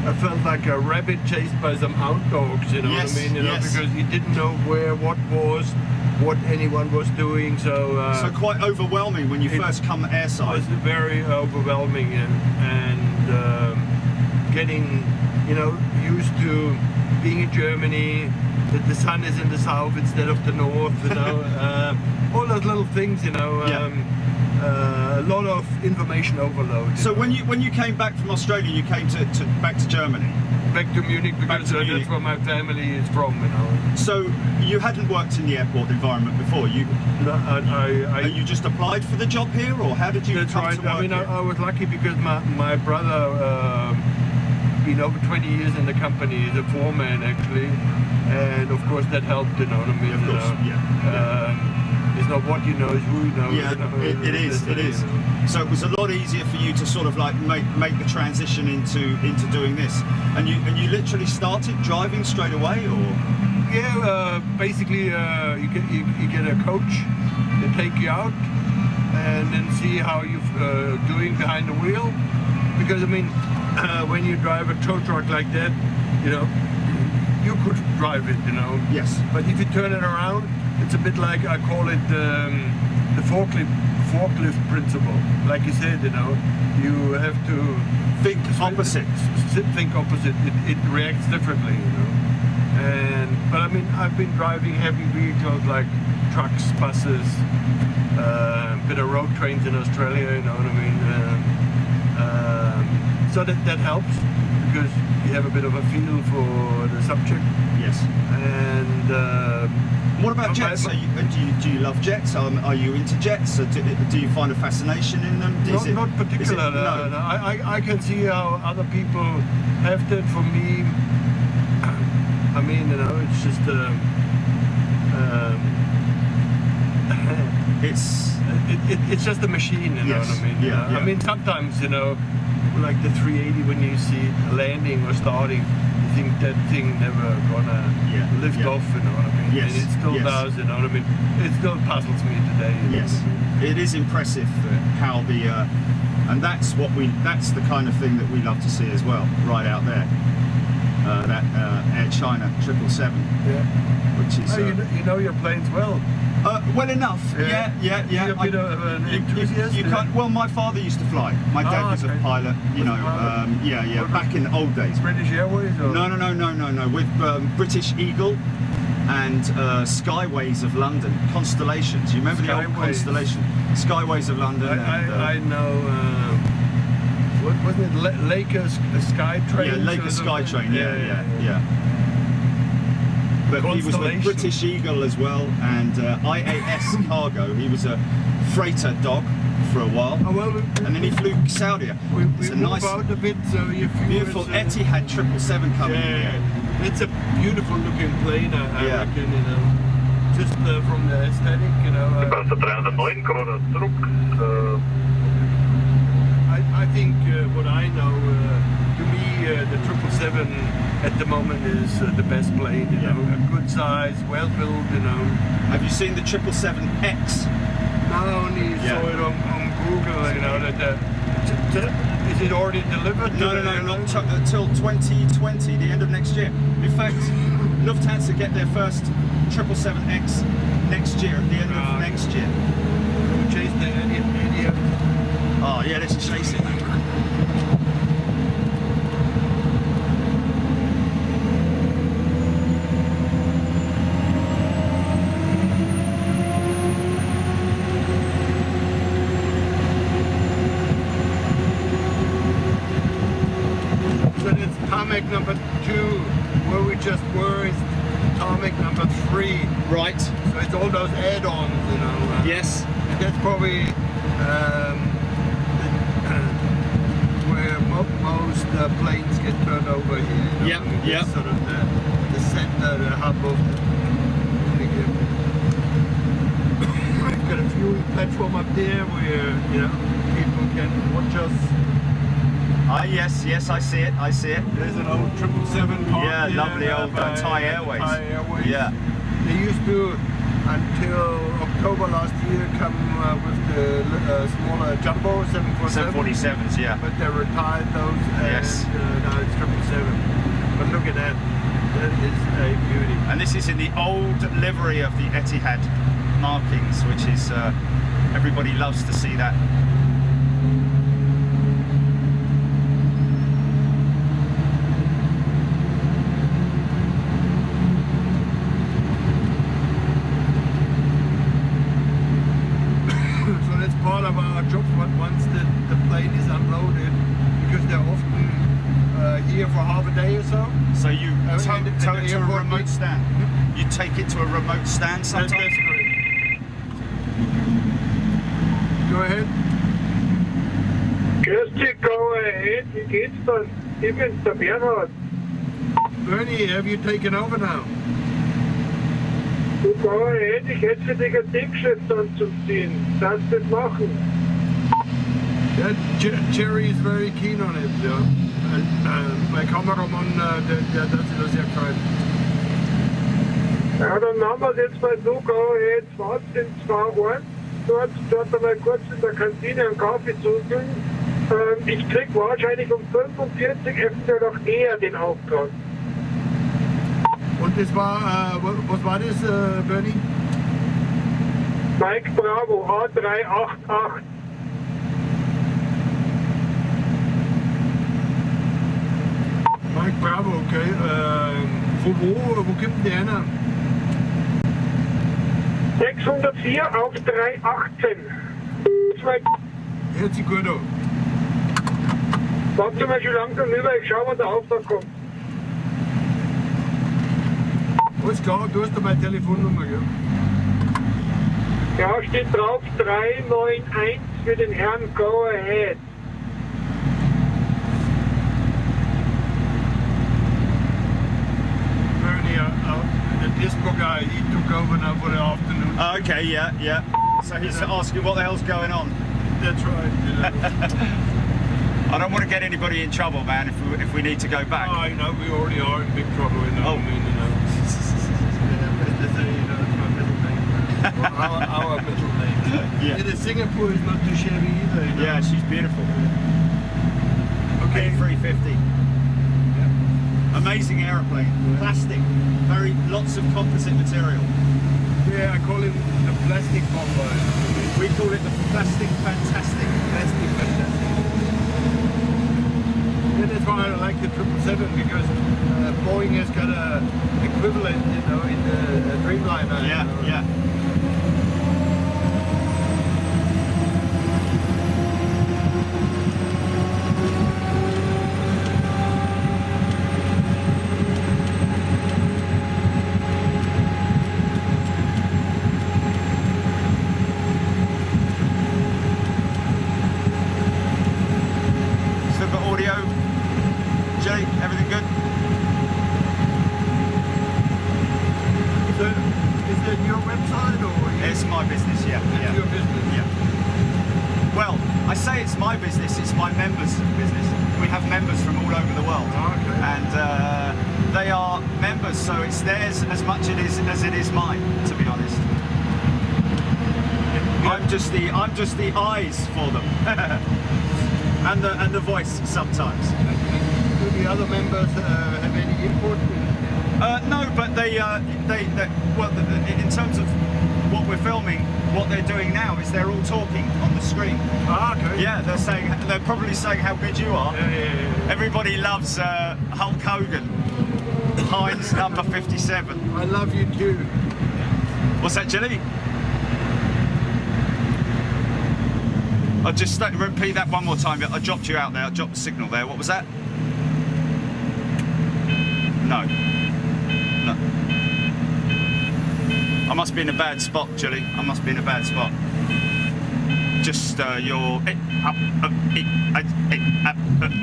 I felt like a rabbit chased by some hound dogs, you know Yes, what I mean, you know, yes. because you didn't know what anyone was doing, so Quite overwhelming when you first come it airside. was very overwhelming, and getting, you know, used to being in Germany, that the sun is in the south instead of the north, you know, all those little things, you know, a lot of information overload. So when you came back from Australia, you came back to Germany. Back to Munich, because to Munich. that's where my family is from, you know. So you hadn't worked in the airport environment before. You you just applied for the job here, or how did you That's come right. to work I mean, here? I was lucky because my brother been over 20 years in the company. He's a foreman actually, and of course that helped. You know what I mean? Of course, you know? It's not what you know, it's who you know. Yeah, you know, it is. It is. So it was a lot easier for you to sort of like make the transition into doing this, and you literally started driving straight away, or? Yeah, basically you get a coach to take you out and then see how you're doing behind the wheel. Because I mean, when you drive a tow truck like that, you know, you could drive it, you know. Yes. But if you turn it around, it's a bit like, I call it the forklift principle. Like you said, you know, you have to Think opposite. Think opposite. It reacts differently, you know. But I mean, I've been driving heavy vehicles like trucks, buses, a bit of road trains in Australia, you know what I mean. So that helps, because you have a bit of a feel for the subject. Yes. And What about jets? Do you love jets? Are you into jets? Do you find a fascination in them? not particular. No. I can see how other people have that. For me, I mean, you know, it's just it's just a machine, you know Yes. what I mean? Yeah. I mean, sometimes, you know, like the 380, when you see it landing or starting, you think that thing never gonna lift off, you know what I mean? Yes. And it still does, you know what I mean? It still puzzles me today. You know Yes, what I mean? it is impressive how and that's the kind of thing that we love to see as well, right out there. That Air China 777. Yeah. We're which is you know your planes well. well enough. Yeah. You're a bit of an enthusiast. You can't. Well, my father used to fly. My dad was a pilot. You know. Yeah. Back in the old days. British Airways? Or? No. With British Eagle and Skyways of London, Constellations. You remember the old Constellation? Skyways of London. I know. What wasn't it? Lakers Skytrain? Yeah, Lakers Skytrain. Yeah. But he was with British Eagle as well, and IAS Cargo. He was a freighter dog for a while, and then he flew Saudi. It's a nice, out a bit, so beautiful Etihad 777 coming in here. It's a beautiful looking plane, I reckon, you know. Just from the aesthetic, you know. Was der 309 gerade zurück? I think what I know, to me, the 777 at the moment is the best plane, you know. A good size, well built, you know. Have you seen the 777X? Not only saw it on Google, you know, is it already delivered? No, not until 2020, the end of next year. In fact, Lufthansa get their first 777X next year, at the end of next year. Chase the idiot. Oh yeah, let's chase it, man. So it's tarmac number 2, where we just were, is tarmac number 3. Right. So it's all those add-ons, you know. Yes. And that's probably where most planes get turned over here. You know? Yep. Sort of the center, the hub of the Munich airport. We've got a fuel platform up there where, you know, people can watch us. Yes, I see it. There's an old 777 parked Yeah, here, lovely old Thai Airways. Thai Airways. Yeah. They used to, until October last year, come with the smaller jumbo 747s, yeah. But they retired those, and now it's 777. But look at that. That is a beauty. And this is in the old livery of the Etihad markings, which is, everybody loves to see that. Part of our job, but once the plane is unloaded, because they're often here for half a day or so. So you tow it to a airport remote stand? You take it to a remote stand sometimes? That's great. Go ahead. Grüß dich, go ahead. Wie geht's dann? Ich bin's, der Bernhard. Bernie, have you taken over now? Du, go ahead. Ich hätte für dich ein Tickgeschäft anzuziehen. Darfst du das machen? Yeah, Jerry is very keen on it, yeah. Mein Kameramann, der hat sich das ja gefreut. Ja, dann machen wir es jetzt mal so, go ahead. Fahrt in 2-1. Dort einmal kurz in der Kantine einen Kaffee zufügen. Ich krieg wahrscheinlich um 45, eventuell auch eher den Auftrag. Und das war, was war das, Bernie? Mike Bravo, A388. Mike Bravo, okay. Von wo gibt denn der einer? 604 auf 318. Hört sich gut an. Warte mal schon langsam rüber, ich schau, wann der Auftrag kommt. Alles klar, du hast da meine Telefonnummer, gell? Ja, steht drauf 391 für den Herrn Go Ahead. Bernie, the disco guy, he took over now for the afternoon. Okay, yeah. So he's asking what the hell's going on. That's right, you know. I don't want to get anybody in trouble, man, if we need to go back. Oh, you know, we already are in big trouble, you know. Oh. I mean, you know. It's my middle name. Our middle name. Yeah. The Singapore is not too shabby either, you know. Yeah, she's beautiful. Okay. A350. Amazing aeroplane. Plastic. Lots of composite material. Yeah, I call it the plastic bomber. We call it the plastic fantastic. Plastic fantastic. Yeah, that's why I like the 777 because Boeing has got a equivalent, you know, in the Dreamliner. Yeah, you know. yeah. Everything good? Is it your website or? It's my business, yeah. It's your business? Yeah. Well, I say it's my business, it's my members' business. We have members from all over the world. Oh, okay. And they are members, so it's theirs as much as it is mine, to be honest. Yeah. I'm just the eyes for them. and the voice sometimes. Do the other members have any input? No, but they well, in terms of what we're filming, what they're doing now is they're all talking on the screen. Ah, okay. Yeah, they're probably saying how good you are. Yeah. Everybody loves Hulk Hogan, Heinz number 57. I love you too. What's that, Jilly? I'll just repeat that one more time. I dropped you out there. I dropped the signal there. What was that? No. I must be in a bad spot, Jilly. I must be in a bad spot. Just you're up at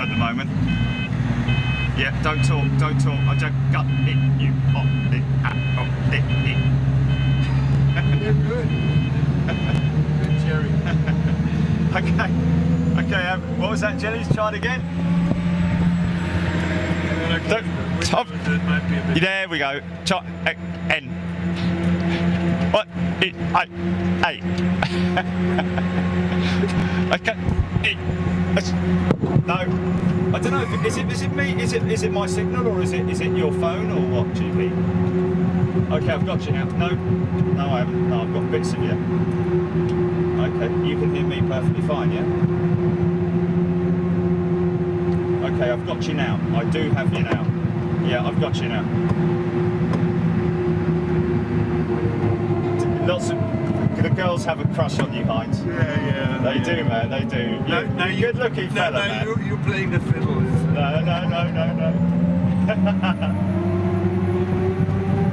the moment. Yeah, don't talk. I don't got it. You You're good. Good, Jerry. Okay. What was that, Jelly's? Try it again. Top. Might be a bit. There we go. Top. N. What? I. Okay. No. I don't know. Is it me? Is it my signal or is it your phone or what, GB? Okay, I've got you now. No, I haven't. No, I've got bits of you. Okay, you can hear me perfectly fine, yeah? Okay, I've got you now. I do have you now. Yeah, I've got you now. Lots of the girls have a crush on you, Heinz. Yeah. They do, man. They do. You're a good-looking fella, man. You're playing the fiddle. No.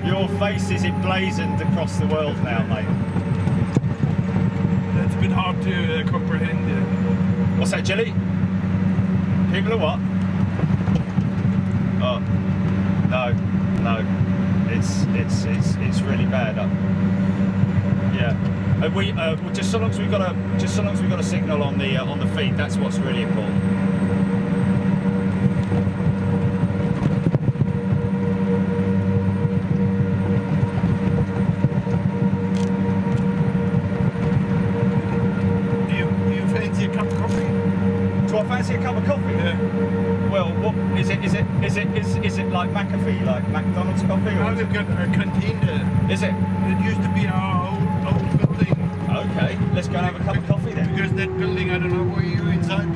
Your face is emblazoned across the world now, mate. That's a bit hard to comprehend. What's that, Jelly? People are what? Oh, no. It's really bad. Yeah. We just so long as we got a signal on the feed. That's what's really important. Fancy a cup of coffee? Yeah. Well, what is it? Is it like McAfee, like McDonald's coffee? Or We've got a canteen there. Is it? It used to be our old building. Okay, let's go and have a cup of coffee then. Because that building, I don't know, were you inside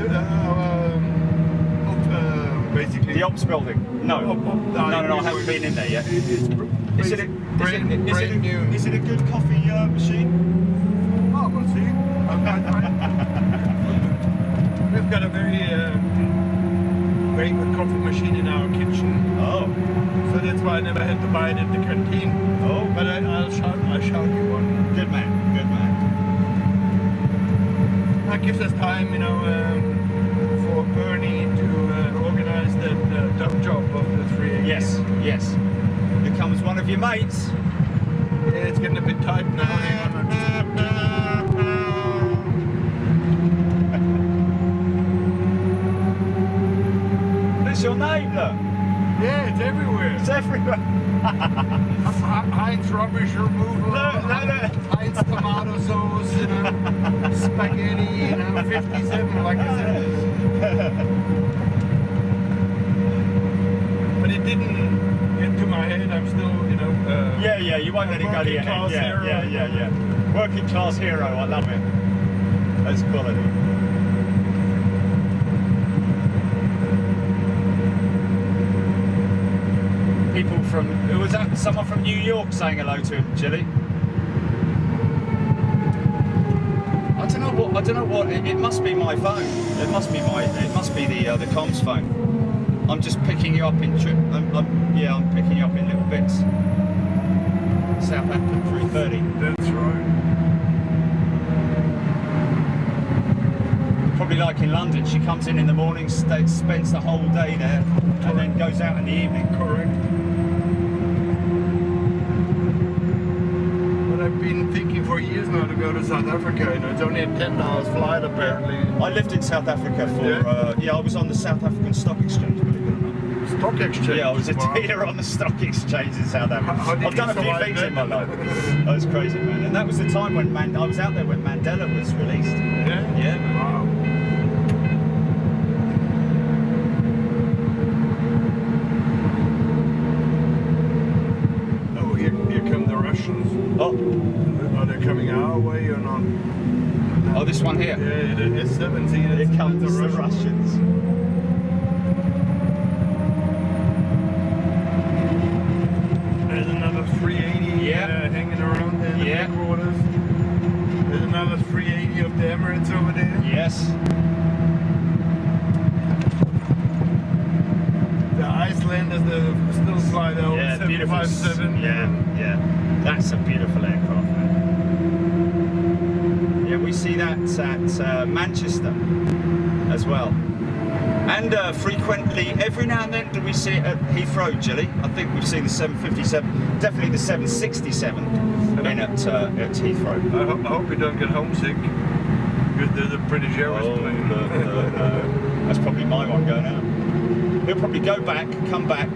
basically The ops building? No. No, I haven't been in there yet. Is it a good coffee machine? Oh, we'll see. We've got a very good coffee machine in our kitchen. Oh. So that's why I never had to buy it at the canteen. Oh. But I'll shout you one. Good man. That gives us time, you know, for Bernie to organize that dump job of the 3 a.m. Yes. Here comes one of your mates. Yeah, it's getting a bit tight now. Hang on. What's your name, look? Yeah, it's everywhere. It's everywhere. Heinz rubbish removal. No. Heinz tomato sauce, you know, spaghetti, you know, 57, like I said. But it didn't get to my head, I'm still, you know. Yeah, you won't let it go to your head. Yeah. Working class hero, I love it. That's quality. People from, who was that? Someone from New York saying hello to him, Gilly. I don't know what. It must be my phone. It must be the comms phone. I'm just picking you up in I'm picking you up in little bits. Southampton 3:30. That's right. Probably like in London, she comes in the morning, spends the whole day there, and then goes out in the evening. Correct. But I've been thinking for years now to go to South Africa. You know, it's only a 10-hour flight apparently. I lived in South Africa for I was on the South African Stock Exchange. Believe it or not. Stock exchange. Yeah, I was a dealer on the stock exchange in South Africa. I've done a few things in my life. That was crazy, man. And that was the time when I was out there when Mandela was released. Yeah. Yeah, man. Wow. Oh, here come the Russians. Oh, Are they coming our way or not? oh, this one here. Yeah, the S17. Here comes the Russians. There's another 380 hanging around there in the headquarters. There's another 380 of the Emirates over there. Yes. The Icelanders that still fly the old Yeah, beautiful. 757. Yeah. That's a beautiful aircraft, man. Yeah, we see that at Manchester as well. And frequently, every now and then, do we see it at Heathrow, Gilly? I think we've seen the 757, definitely the 767 in at Heathrow. I hope you don't get homesick, because there's a British Airways plane. No. That's probably my one going out. He'll probably go back, come back,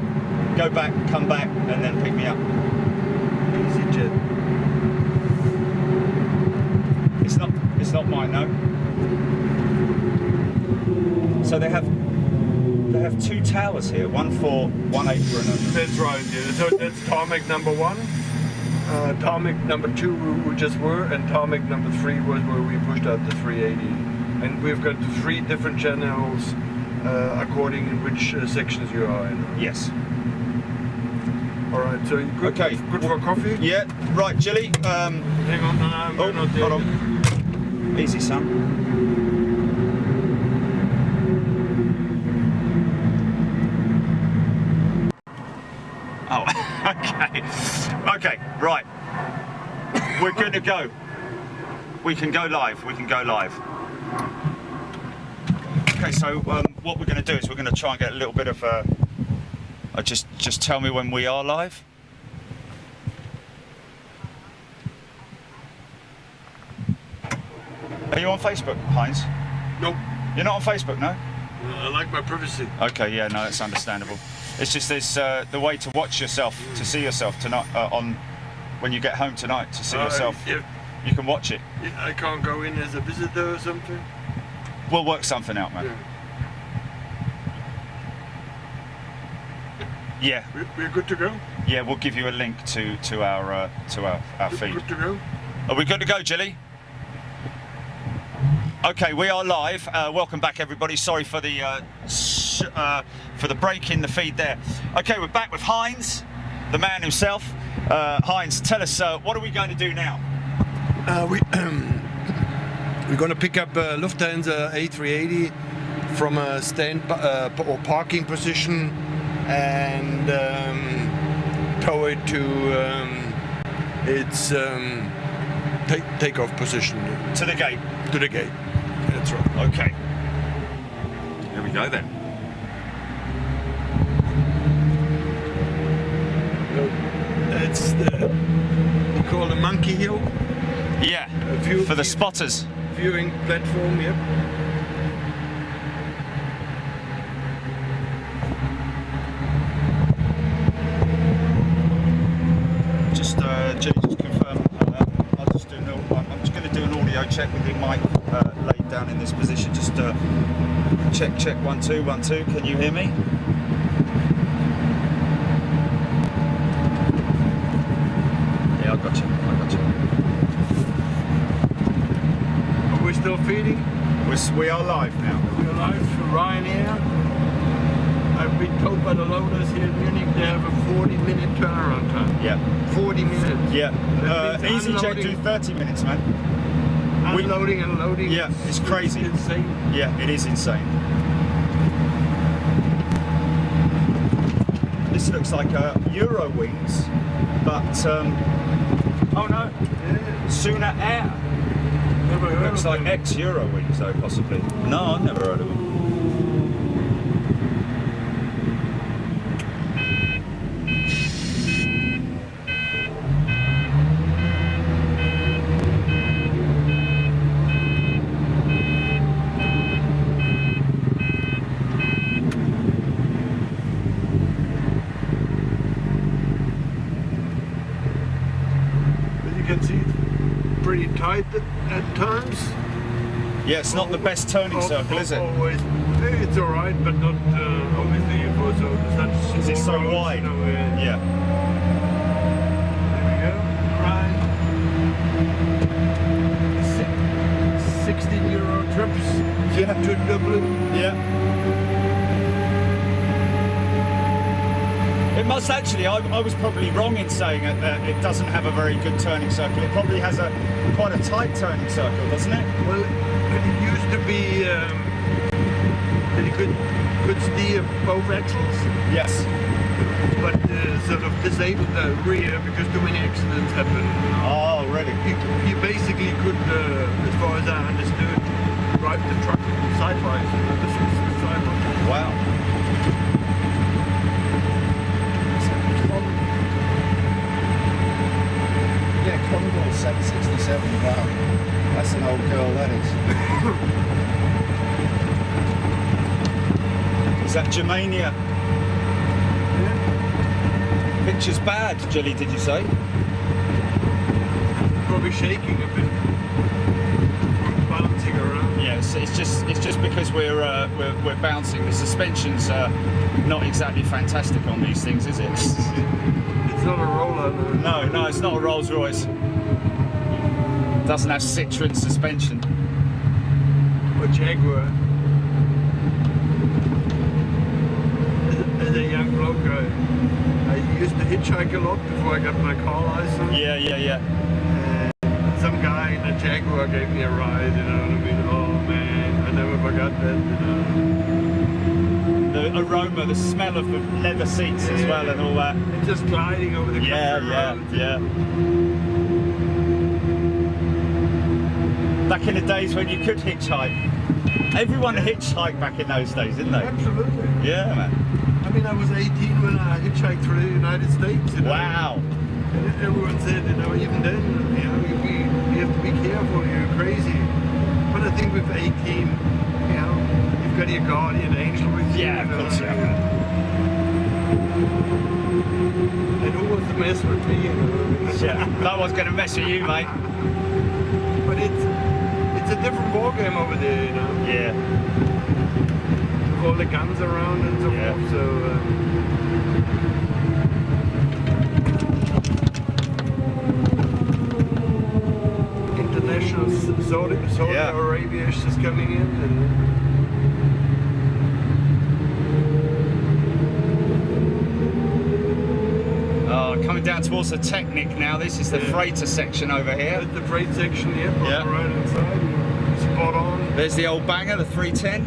go back, come back, and then pick me up. Easy jet. It's not mine, no. So they have two towers here, one for one apron. That's right, yeah. So that's tarmac number 1. Tarmac number 2 we just were, and tarmac number 3 was where we pushed out the 380. And we've got 3 different channels according in which sections you are in. Yes. Alright, so you good, Okay. good for coffee? Yeah, right, Gilly. Hang on, no, we're not there. Hold on. Easy, son. Oh, okay, right. We're good to go. We can go live. Okay, so what we're going to do is we're going to try and get a little bit of just tell me when we are live. Are you on Facebook, Heinz? Nope. You're not on Facebook, no? I like my privacy. Okay, yeah, no, that's understandable. It's just this the way to watch yourself, to see yourself tonight on when you get home tonight to see yourself. Yeah. You can watch it. I can't go in as a visitor or something. We'll work something out, man. Yeah. We're good to go. Yeah, we'll give you a link to our feed. Good to go. Are we good to go, Gilly? Okay, we are live. Welcome back, everybody. Sorry for the break in the feed there. Okay, we're back with Heinz, the man himself. Heinz, tell us, what are we going to do now? We're going to pick up Lufthansa A380 from a stand or parking position and tow it to its takeoff position. To the gate. To the gate. That's right. Okay. Here we go then. That's the we call the Monkey Hill. Yeah. For the spotters. Viewing platform. Yep. Just confirm. I'm just going to do an audio check with the mic laid down in this position. Just check 1 2 1 2. Can you hear me? gotcha. I gotcha. Are we still feeding? We are live now. We're live to Ryanair. I've been told by the loaders here in Munich they have a 40-minute turnaround time. Yeah. 40 minutes. Yeah. That means EasyJet do 30 minutes, man. Unloading and loading. Yeah, it's crazy. It's insane. Yeah, it is insane. This looks like a Euro Wings, but oh no, Sooner Air. Never heard Looks of like them. ex-Euro Wings though, possibly. No, I've never heard of them. As you can see, it's pretty tight at times. Yeah, it's not the best turning circle, is it? Always. It's alright, but not obviously for such. Is it so small roads, wide? you know, Yeah. There we go. Right. 16 euro trips to Dublin. Yeah. It must actually, I was probably wrong in saying that it doesn't have a very good turning circle. It probably has quite a tight turning circle, doesn't it? Well, it used to be that you could steer both axles, Yes. but sort of disabled the rear because too many accidents happen. Oh, really? You basically could, as far as I understood, drive the truck sideways. Sideways. Wow. Yeah, Commodore 767. Wow, that's an old girl, that is. Is that Germania? Picture's bad, Jilly, did you say? Probably shaking a bit, bouncing around. Yeah, it's just because we're bouncing. The suspension's not exactly fantastic on these things, is it? It's not a roller. No, it's not a Rolls Royce. Doesn't have Citroen suspension. Or Jaguar. As a young bloke, I used to hitchhike a lot before I got my car license. Yeah. And some guy in a Jaguar gave me a ride, you know what I mean? Oh man, I never forgot that, you know. The aroma, the smell of the leather seats as well and all that. And just gliding over the country roads. Yeah. Back in the days when you could hitchhike. Everyone hitchhiked back in those days, didn't they? Absolutely. Yeah, man. I mean, I was 18 when I hitchhiked through the United States. You know? Wow. And everyone said, you know, even then, you know, you have to be careful, you're crazy. But I think with 18, you know, you've got your guardian angel with you. Yeah, of you know, course, yeah. And who wants to mess with me, you know? Yeah, no one's going to mess with you, mate. But it's a different ballgame over there, you know? Yeah. With all the guns around and so forth, so... International Saudi Arabia is just coming in. And coming down towards the Technic now. This is the freighter section over here. that's the freight section, on the right hand side. Spot on. There's the old banger, the 310.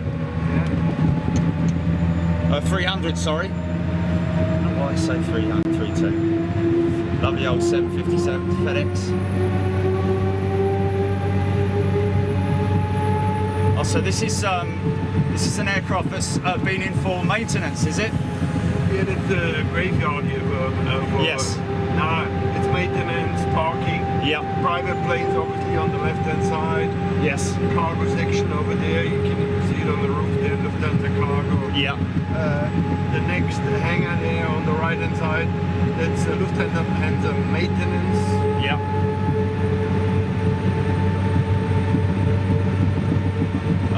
Yeah. 300, sorry. Why I say 300, 310. Lovely old 757 FedEx. Oh, so this is an aircraft that's been in for maintenance, is it? Yeah, it's a graveyard here for Yes. It's maintenance, parking. Yeah. Private planes obviously on the left hand side. Yes. Cargo section over there, you can see it on the roof there, Lufthansa Cargo. Yeah. The next hangar there on the right hand side, that's Lufthansa maintenance. Yeah.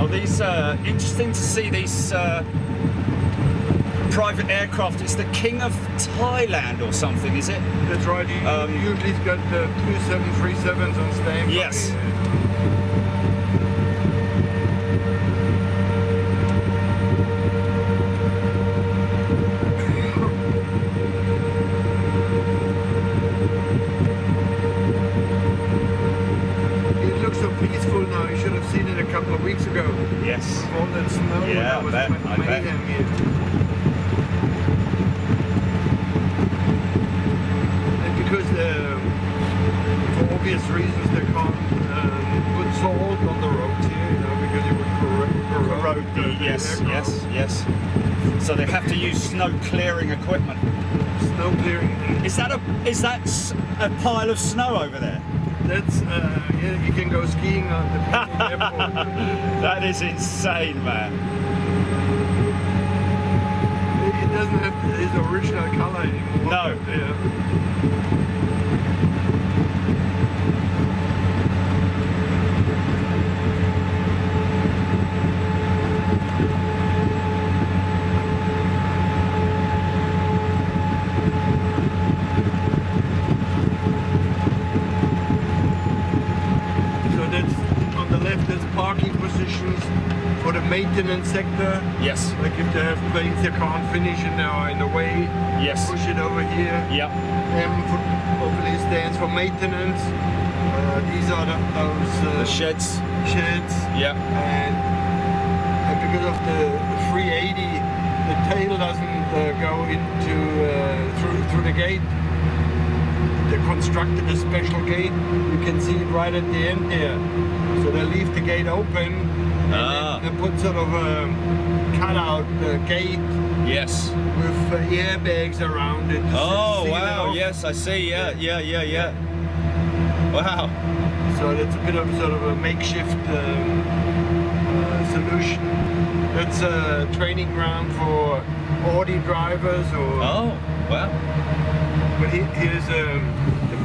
Oh, these interesting to see these private aircraft. It's the King of Thailand or something, is it? That's right. He usually has got 2 737s on standby. Yes. It looks so peaceful now. You should have seen it a couple of weeks ago. Yes. All that snow. Yeah, that was I bet. mayhem here. And because for obvious reasons they can't put salt on the roads here, you know, because it would corrode the Yes, aircraft. yes. So they have to use snow clearing equipment. Snow clearing. Is that a pile of snow over there? That's yeah, you can go skiing on the airport. That is insane, man. It doesn't have his original color anymore. No. But, yeah. So that's on the left. There's parking positions for the maintenance sector. Yes. Like if they have planes they can't finish and they are in the way, Yes. push it over here. Yep. Hopefully stands for maintenance. These are those The sheds. sheds. Yep. And because of the 380, the tail doesn't go into through the gate. They constructed a special gate. You can see it right at the end there. So they leave the gate open and they put sort of a cutout gate Yes. with airbags around it. Oh, Seal it wow. off. Yes, I see. Yeah. Wow. So that's a bit of sort of a makeshift solution. That's a training ground for Audi drivers or. Oh, wow. But here's the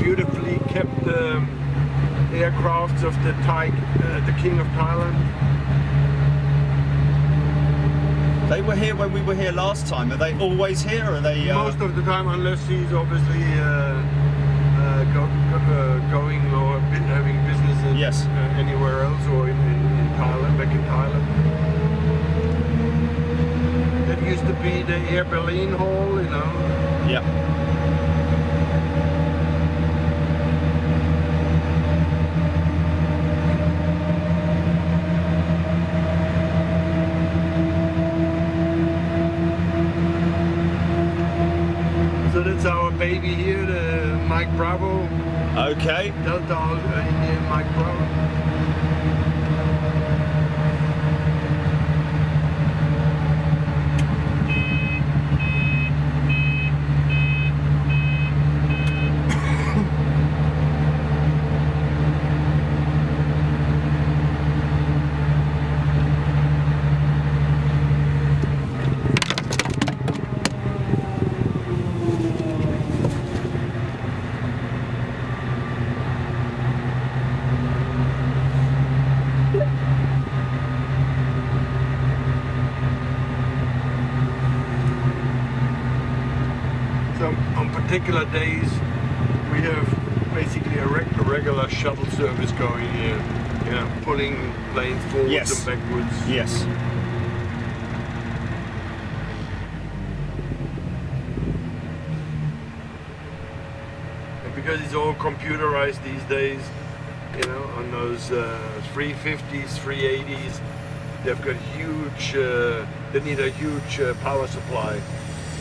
beautifully kept aircrafts of the King of Thailand. They were here when we were here last time. Are they always here? Or are they? Most of the time, unless he's obviously going or having business Yes. anywhere else or in Thailand, back in Thailand. That used to be the Air Berlin Hall, you know. Yeah. So that's our baby here, the Mike Bravo, Okay. Delta Indian Mike Bravo. So on particular days, we have basically a regular shuttle service going here, you know, pulling planes forwards Yes. and backwards. Yes. And because it's all computerized these days, you know, on those 350s, 380s, they've got huge, they need a huge power supply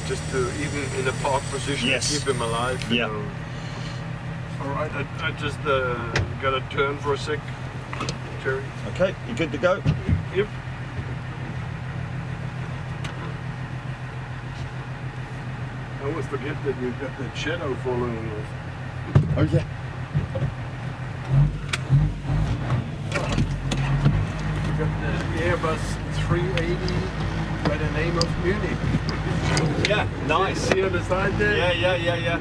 just to, even in a park position, Yes. keep them alive. You Yeah. know. All right, I just got to turn for a sec, Jerry. Okay. You good to go? Yep. I always forget that you've got that shadow following us. Oh yeah. We've got the Airbus 380 by the name of Munich. Yeah. Nice. See on the side there? Yeah.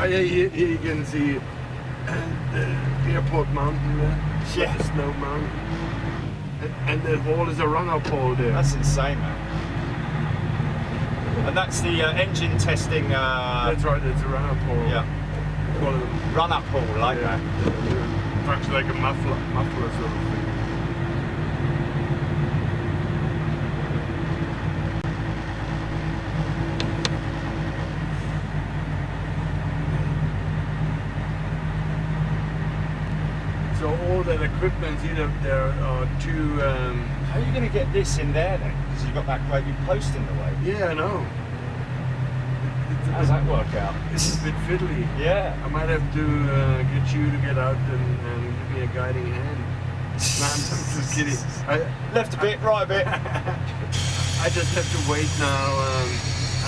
Oh, yeah, here you can see the airport mountain there. Yeah. The snow mountain. And the wall is a runner pole there. That's insane, man. And that's the engine testing. That's right, it's a run-up hole. Yeah. Call it Run-up hall, like that. functions like a muffler sort of thing. So all that equipment, there are two. How are you going to get this in there then? Because you've got that great big post in the way. Yeah, I know. How does that work out? It's a bit fiddly. Yeah. I might have to get you to get out and give me a guiding hand. No, I'm just kidding. Left a bit, right a bit. I just have to wait now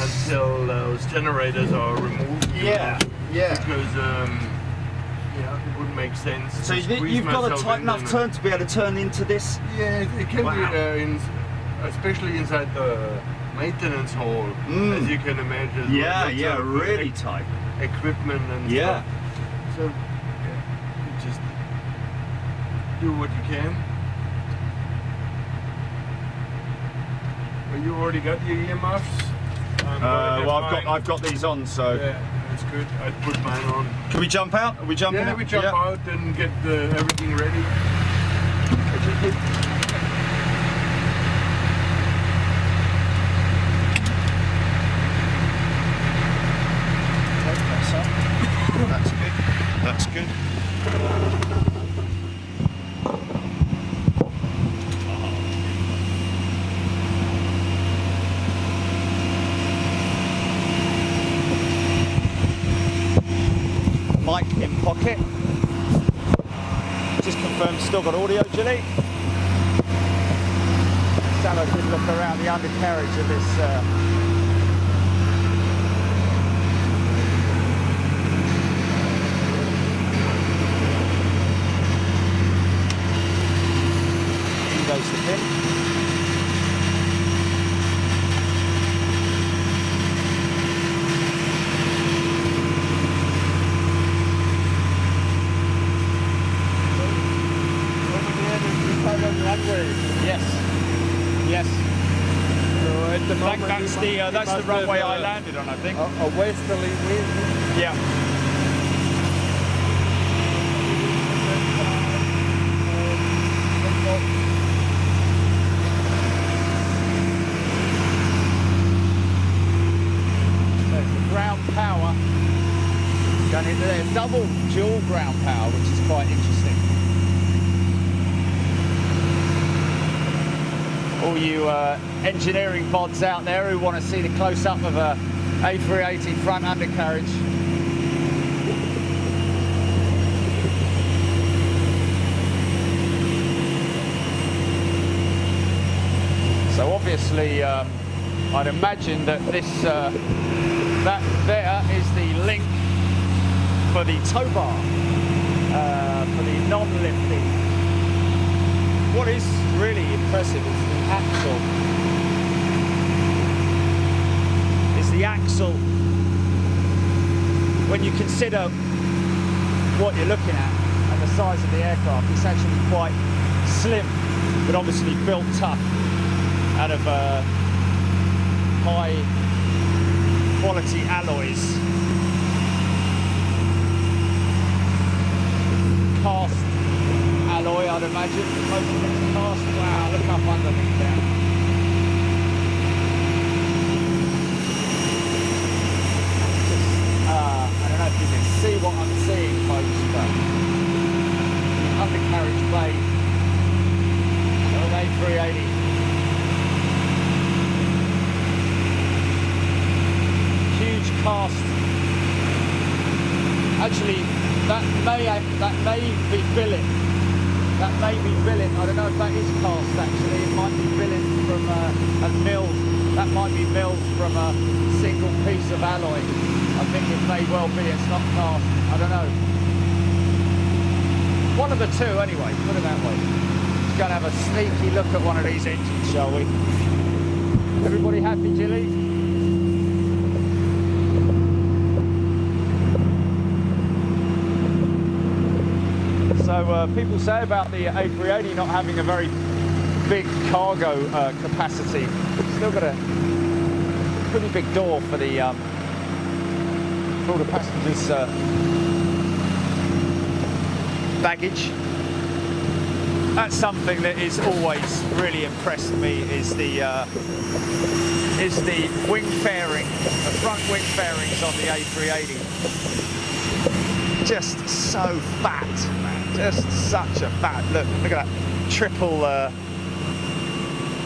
until those generators are removed. Yeah, yeah. Because yeah, it wouldn't make sense. So to squeeze you've got a myself tight in enough and- turn to be able to turn into this? Yeah, it can Wow. be, especially inside the maintenance hall, as you can imagine. Yeah, Lots yeah, of, really tight. equipment and Yeah. stuff. So yeah, you just do what you can. Well, you already got your earmuffs. Well, I've got these on, so. Yeah, that's good. I'd put mine on. Can we jump out? Are we jumping Yeah, out? we jump out and get everything ready. That's good. That's good. Mic in pocket. Just confirmed, still got audio, Gilly. Let's have a good look around the undercarriage of this. Goes the pin. Yes. Yes. So at the moment, That's the runway I landed on, I think. A westerly wind. Yeah. There's the ground power going into there. Double dual ground power, which is quite interesting. All you engineering bods out there who want to see the close-up of a A380 front undercarriage. So obviously, I'd imagine that this, that there is the link for the tow bar, for the non-lifting. What is really impressive is the axle. When you consider what you're looking at and the size of the aircraft, it's actually quite slim, but obviously built tough out of high quality alloys. Cast alloy, I'd imagine. Most of it's cast. Wow, look up underneath there. I don't know if you can see what I'm seeing, folks, but undercarriage bay, old A380. Huge cast. Actually, that may be billet. That may be billet. I don't know if that is cast. Actually, it might be billet from a mill. That might be milled from a single piece of alloy. I think it may well be. It's not cast. I don't know. One of the two, anyway. Put it that way. Let's go and have a sneaky look at one of these engines, shall we? Everybody happy, Gilly? So people say about the A380 not having a very big cargo capacity. Still got a pretty big door for the for all the passengers' baggage. That's something that is always really impressed me, is the wing fairing, the front wing fairings on the A380. Just so fat, man. Just such a fat. Look at that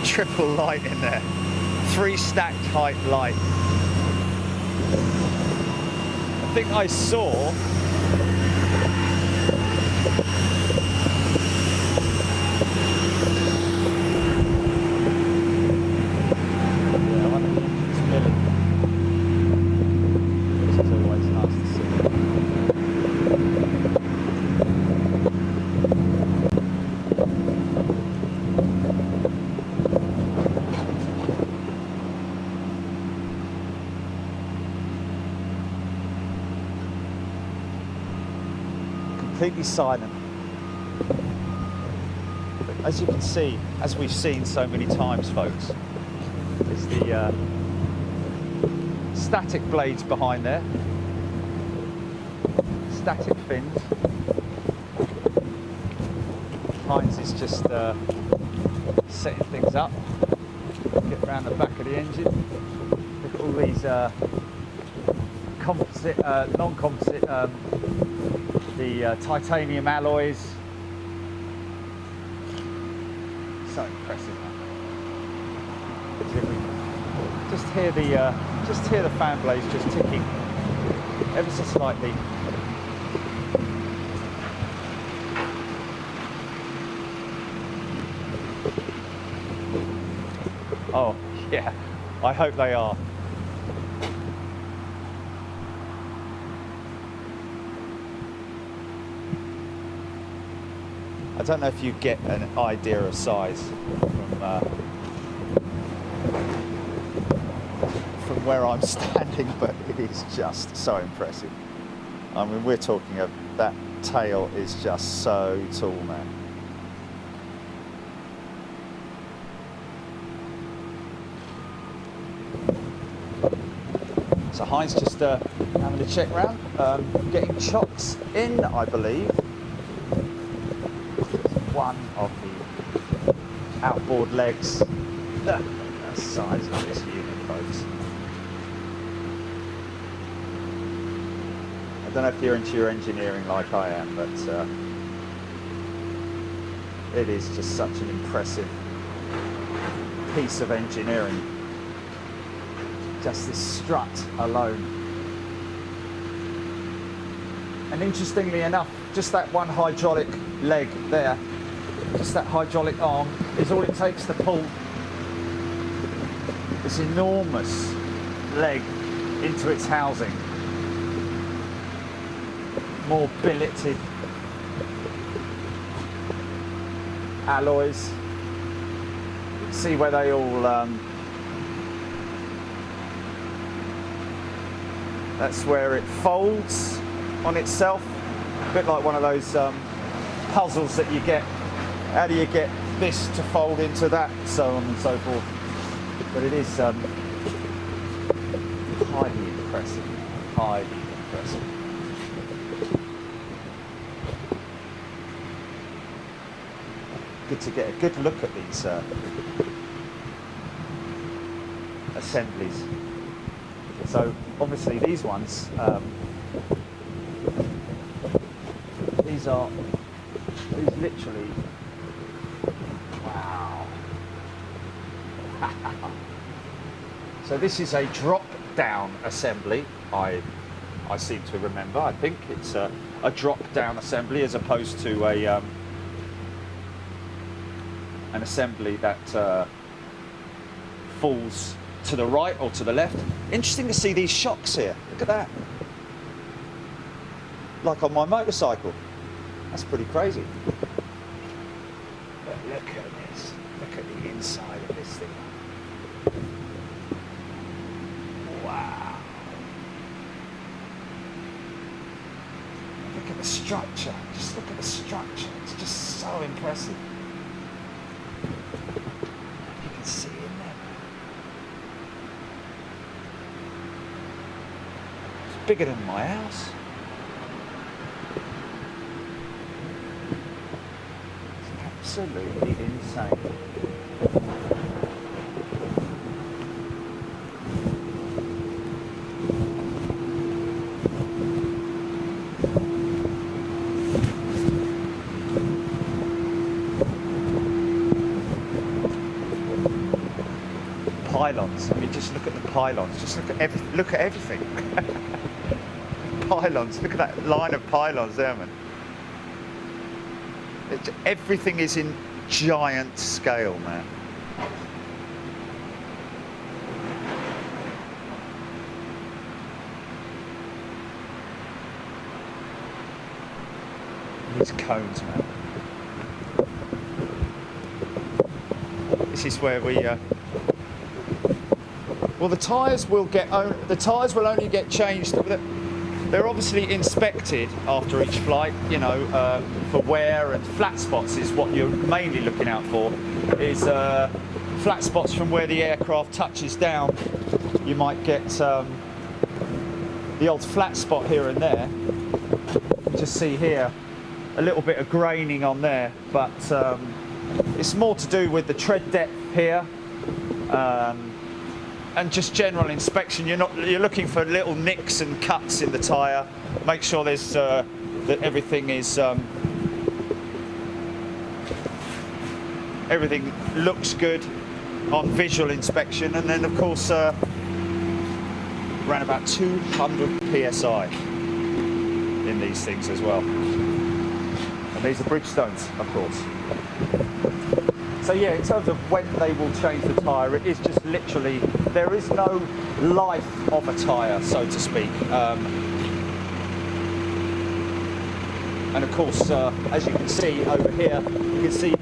triple light in there. 3 stacked height light. I think I saw completely silent. But as you can see, as we've seen so many times, folks, is the static blades behind there, static fins. Heinz is just setting things up. Get around the back of the engine. Look at all these composite, non-composite, the titanium alloys. So impressive, man. Just hear the fan blades just ticking ever so slightly. Oh yeah, I hope they are. I don't know if you get an idea of size from where I'm standing, but it is just so impressive. I mean, we're talking of that tail is just so tall, man. So Heinz just having a check round, getting chocks in, I believe. One of the outboard legs. The size of this unit, folks. I don't know if you're into your engineering like I am, but it is just such an impressive piece of engineering. Just this strut alone. And interestingly enough, just that one hydraulic leg there, just that hydraulic arm, is all it takes to pull this enormous leg into its housing. More billeted alloys. You can see where they all that's where it folds on itself, a bit like one of those puzzles that you get. How do you get this to fold into that, so on and so forth. But it is highly impressive, highly impressive. Good to get a good look at these assemblies. So obviously these ones, these literally, wow. So this is a drop-down assembly, I seem to remember. I think it's a drop-down assembly as opposed to an assembly that falls to the right or to the left. Interesting to see these shocks here. Look at that. Like on my motorcycle. That's pretty crazy. But look at this. Look at the inside of this thing. Wow. Look at the structure. Just look at the structure. It's just so impressive. You can see in there. bigger than my house. It's absolutely insane. Pylons. I mean, just look at the pylons. Just look at everything. Pylons. Look at that line of pylons there, man. Everything is in giant scale, man. These cones, man. This is where we. Well, the tyres will only get changed. They're obviously inspected after each flight, you know, for wear, and flat spots is what you're mainly looking out for. Is flat spots from where the aircraft touches down. You might get the odd flat spot here and there. You can just see here a little bit of graining on there, but it's more to do with the tread depth here. And just general inspection. You're looking for little nicks and cuts in the tyre. Make sure there's that everything is everything looks good on visual inspection. And then of course around about 200 psi in these things as well. And these are Bridgestones, of course. So yeah, in terms of when they will change the tyre, it is just literally, there is no life of a tyre, so to speak. And of course, as you can see over here, you can see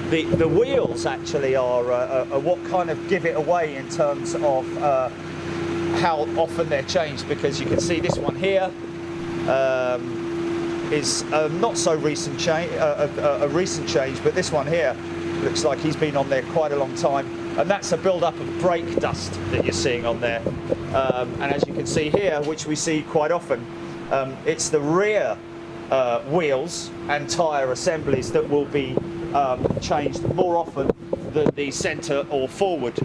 the wheels actually are what kind of give it away in terms of how often they're changed, because you can see this one here is not so recent change, a recent change, but this one here looks like he's been on there quite a long time, and that's a build-up of brake dust that you're seeing on there. And as you can see here, which we see quite often, it's the rear wheels and tyre assemblies that will be changed more often than the centre or forward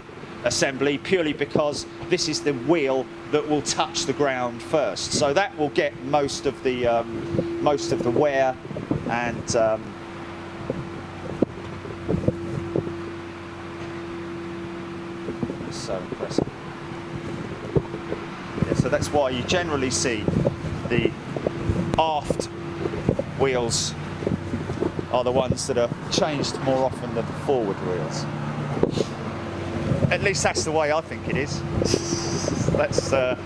assembly, purely because this is the wheel that will touch the ground first. So that will get most of the wear and so impressive. Yeah, so that's why you generally see the aft wheels are the ones that are changed more often than the forward wheels. At least that's the way I think it is. That's and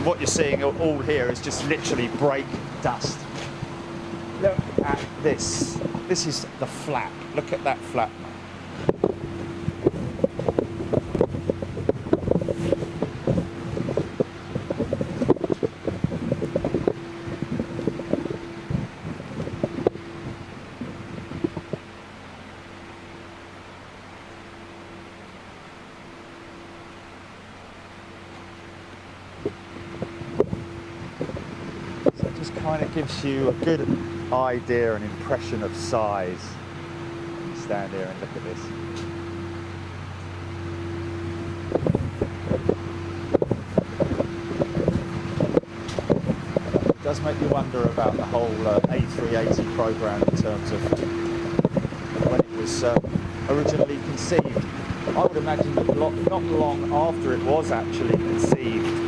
what you're seeing all here is just literally brake dust. Look at this. This is the flap. Look at that flap. Kind of gives you a good idea and impression of size. Stand here and look at this. It does make you wonder about the whole A380 program in terms of when it was originally conceived. I would imagine that not long after it was actually conceived,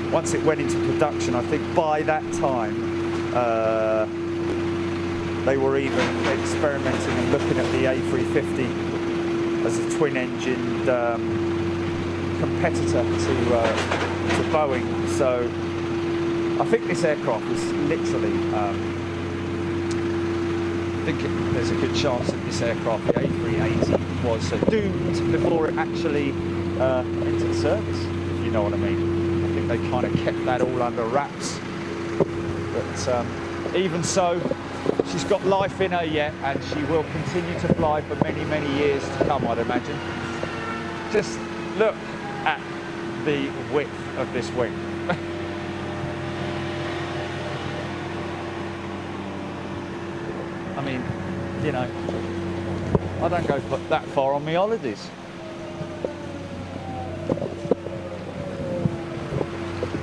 once it went into production, I think by that time they were even experimenting and looking at the A350 as a twin-engined competitor to Boeing. So I think this aircraft was literally, I think there's a good chance that this aircraft, the A380, was doomed before it actually entered service, if you know what I mean. They kind of kept that all under wraps, but even so, she's got life in her yet, and she will continue to fly for many, many years to come, I'd imagine. Just look at the width of this wing. I mean, you know, I don't go that far on my holidays.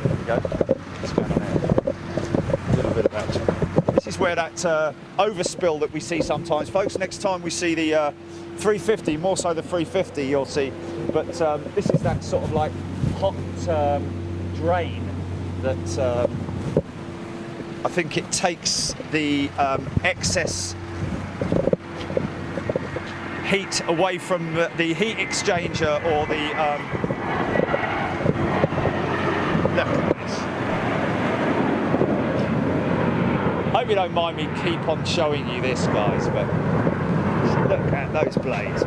There we go. What's going on here? A little bit of action. This is where that overspill that we see sometimes, folks. Next time we see the 350, more so the 350, you'll see. But this is that sort of like hot drain that I think it takes the excess heat away from the heat exchanger or the look at this. Hope you don't mind me keep on showing you this, guys, but look at those blades.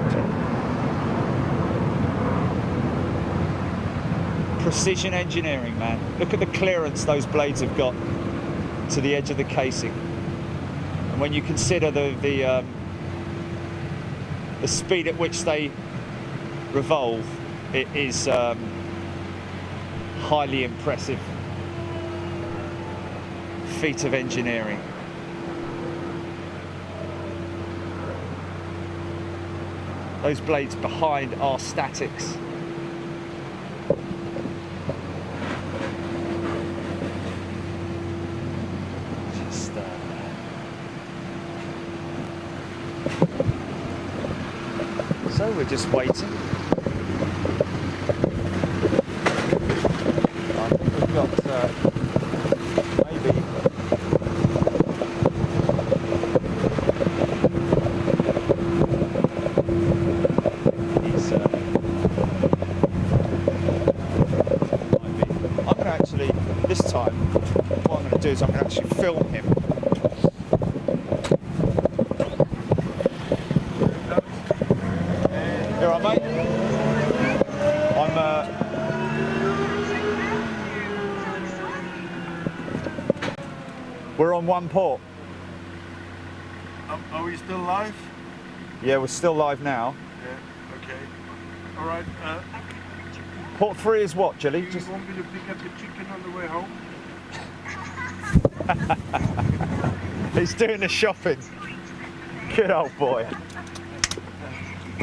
Precision engineering, man. Look at the clearance those blades have got to the edge of the casing. And when you consider the speed at which they revolve, it is highly impressive feat of engineering. Those blades behind are statics. So we're just waiting. I think we've got maybe he's I'm going to actually, this time, what I'm going to do is I'm going to actually film him. Mate, we're on one port. Are we still live? Yeah, we're still live now. Yeah, okay. All right. Port 3 is what, Jilly? Do you want me to pick up the chicken on the way home? He's doing the shopping. Good old boy.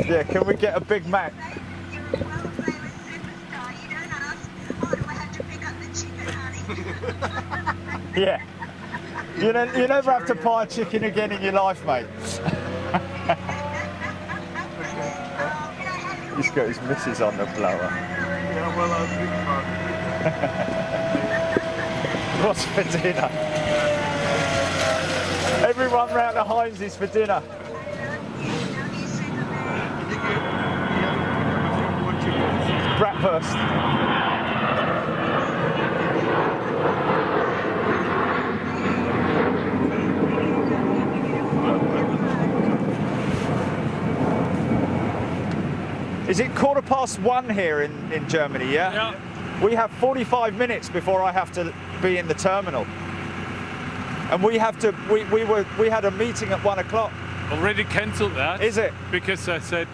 Yeah, can we get a Big Mac? Yeah. You never have to buy a chicken again in your life, mate. He's got his missus on the blower. Yeah, well, I'll think about it. What's for dinner? Everyone round the Heinz is for dinner. Bratwurst. Is it 1:15 here in Germany, yeah? Yeah. We have 45 minutes before I have to be in the terminal. And we have to, we had a meeting at 1 o'clock. Already cancelled that. Is it? Because I said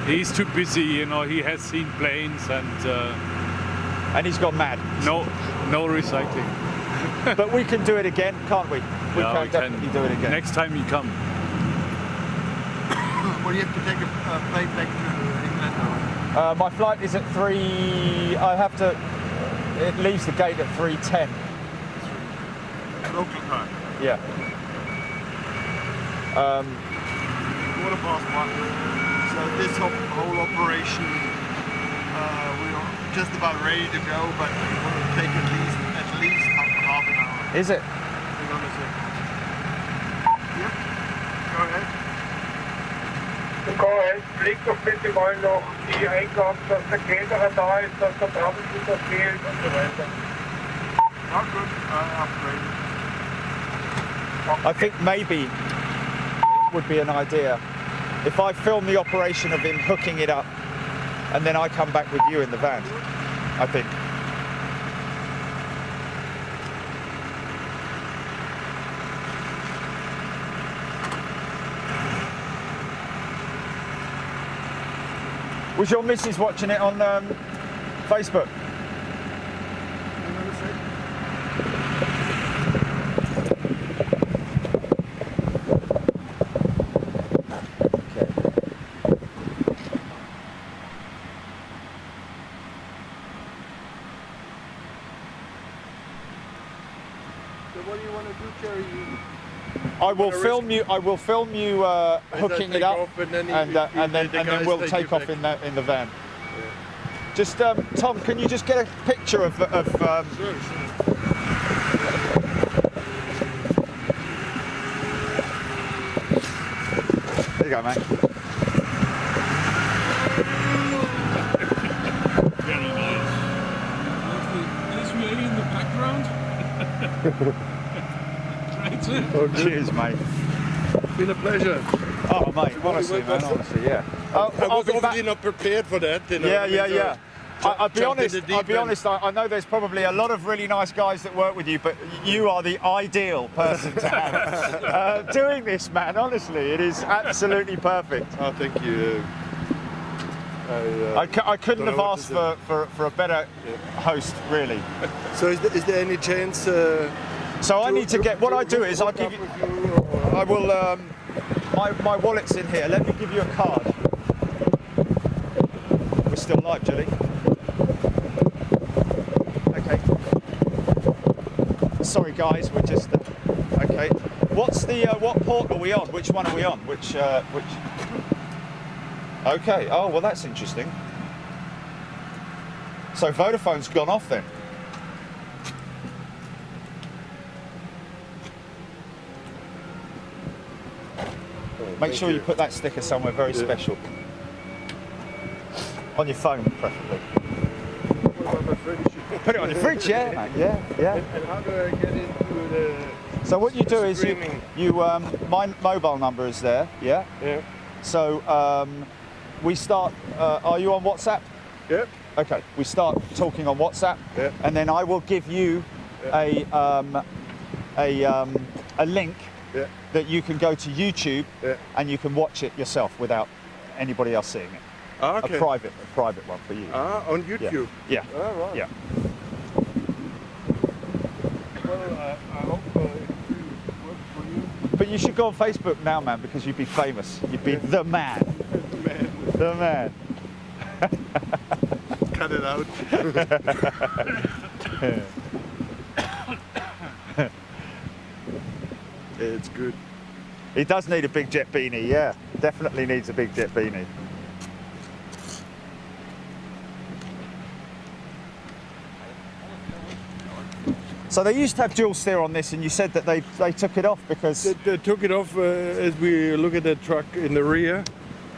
he's too busy, you know, he has seen planes And he's gone mad. no recycling. But we can do it again, can't we? We Yeah, can definitely do it again. Next time you come. Well, you have to take a plane back to England now. My flight is at 3, it leaves the gate at 3:10. Local time. Yeah. 1:15. So this whole operation, we're just about ready to go, but it will take at least half an hour. Is it? Hang on a second. Yep. Go ahead. Blick doch bitte mal noch die Eingaben, dass der Caterer da ist, dass der Troubleshooter fehlt und so weiter. Not good. Upgrade. I think maybe it would be an idea if I film the operation of him hooking it up and then I come back with you in the van, I think. Was your missus watching it on Facebook. What do you want to do, Jerry? I will film you. I will film you hooking it up, and then we'll take off in the van. Yeah. Just Tom, can you just get a picture of? Sure. There you go, mate. Very nice. Nice lady in the background. Oh, cheers, mate. Been a pleasure. Oh, mate, honestly, man, honestly, yeah. I was obviously not prepared for that. You know, Yeah. I'll be Jump in the deep honest. I know there's probably a lot of really nice guys that work with you, but you are the ideal person to have doing this, man. Honestly, it is absolutely perfect. Oh, thank you. I couldn't have asked for a better host, really. So is there any chance? So I need to get. What I do is I give you. I will. My wallet's in here. Let me give you a card. We're still live, Julie. Okay. Sorry, guys. We're just. Okay. What's the? What port are we on? Which one are we on? Which? Okay. Oh well, that's interesting. So Vodafone's gone off then. Make sure you put that sticker somewhere very special. On your phone, preferably. What about my fridge? Put it on your fridge, yeah, mate. Yeah. And how do I get into the? So what you do is streaming? my mobile number is there, yeah. Yeah. So we start. Are you on WhatsApp? Yeah. Okay. We start talking on WhatsApp, Yeah. and then I will give you a link. Yeah. That you can go to YouTube and you can watch it yourself without anybody else seeing it. Ah, okay. A private one for you. On YouTube. Yeah. Ah, right. Yeah. Well, I hope it works for you. But you should go on Facebook now, man, because you'd be famous. You'd be the man. The man. Cut it out. It's good. He does need a big jet beanie, yeah. Definitely needs a big jet beanie. So they used to have dual steer on this, and you said that they took it off because... They took it off as we look at the truck in the rear,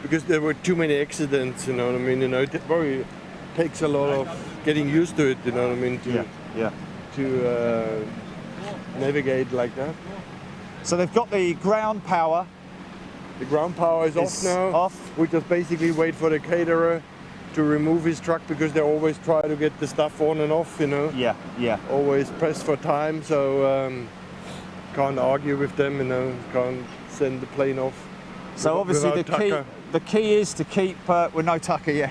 because there were too many accidents, you know what I mean? You know, it probably takes a lot of getting used to it, you know what I mean? To navigate like that. So they've got the ground power. The ground power is off now. Off. We just basically wait for the caterer to remove his truck, because they always try to get the stuff on and off, you know. Yeah. Always pressed for time, so can't argue with them, you know. Can't send the plane off. So obviously the key is to keep with no tucker, yeah.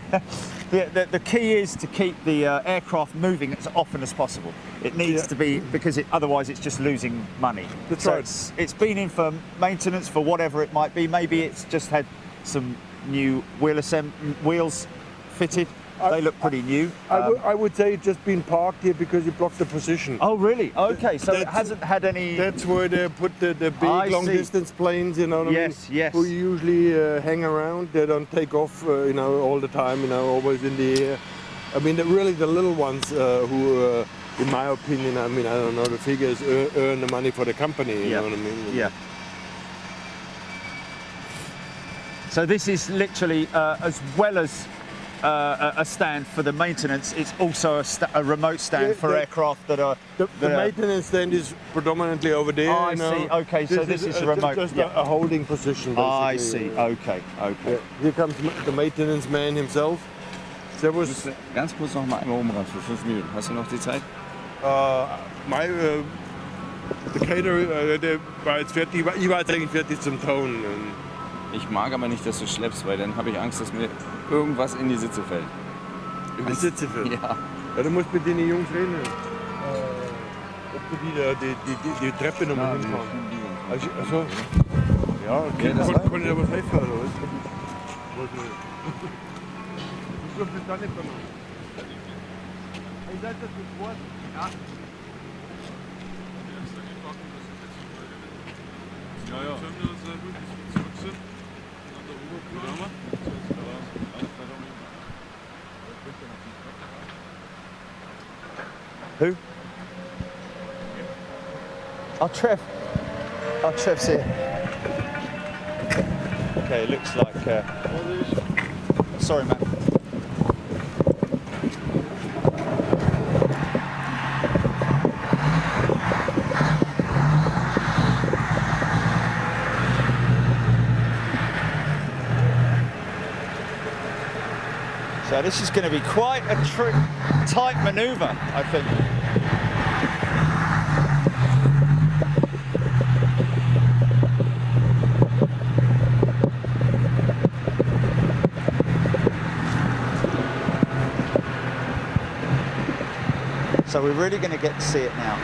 The key is to keep the aircraft moving as often as possible. It needs to be, because otherwise it's just losing money. That's so right. It's been in for maintenance for whatever it might be. Maybe it's just had some new wheels fitted. They look pretty new. I would say it's just been parked here because it blocked the position. Oh really? Okay, so it hasn't had any... That's where they put the big long distance planes, you know what I mean? Yes. Who usually hang around. They don't take off, you know, all the time, you know, always in the air. I mean, really the little ones who, in my opinion, I mean, I don't know the figures, earn the money for the company, you know what I mean? Yeah. So this is literally, as well as a stand for the maintenance, it's also a remote stand for aircraft that are... The maintenance stand is predominantly over there. I see, okay, so this is remote. Just a holding position, basically. I see, okay. Yeah. Here comes the maintenance man himself. Servus. Ganz kurz noch mal einmal umrad für 5 Minuten. Hast du noch die Zeit? Der Caterer, der war jetzt fertig, ich war jetzt eigentlich fertig zum Tauen. Ich mag aber nicht, dass du schleppst, weil dann habe ich Angst, dass mir irgendwas in die Sitze fällt. In de Sitzhilfe? Ja. Ja, du musst mit den Jungs reden. Ob du die Treppe noch mal hinfahren. Also, ja, okay, das kann ich aber was helfen, oder was? Du kommst da nicht danach. Ich sag das sofort. Ja. Who? Oh, Trev. Oh, Trev's here. Okay, it looks like... Sorry, man. So this is going to be quite a tight manoeuvre, I think. So we're really going to get to see it now.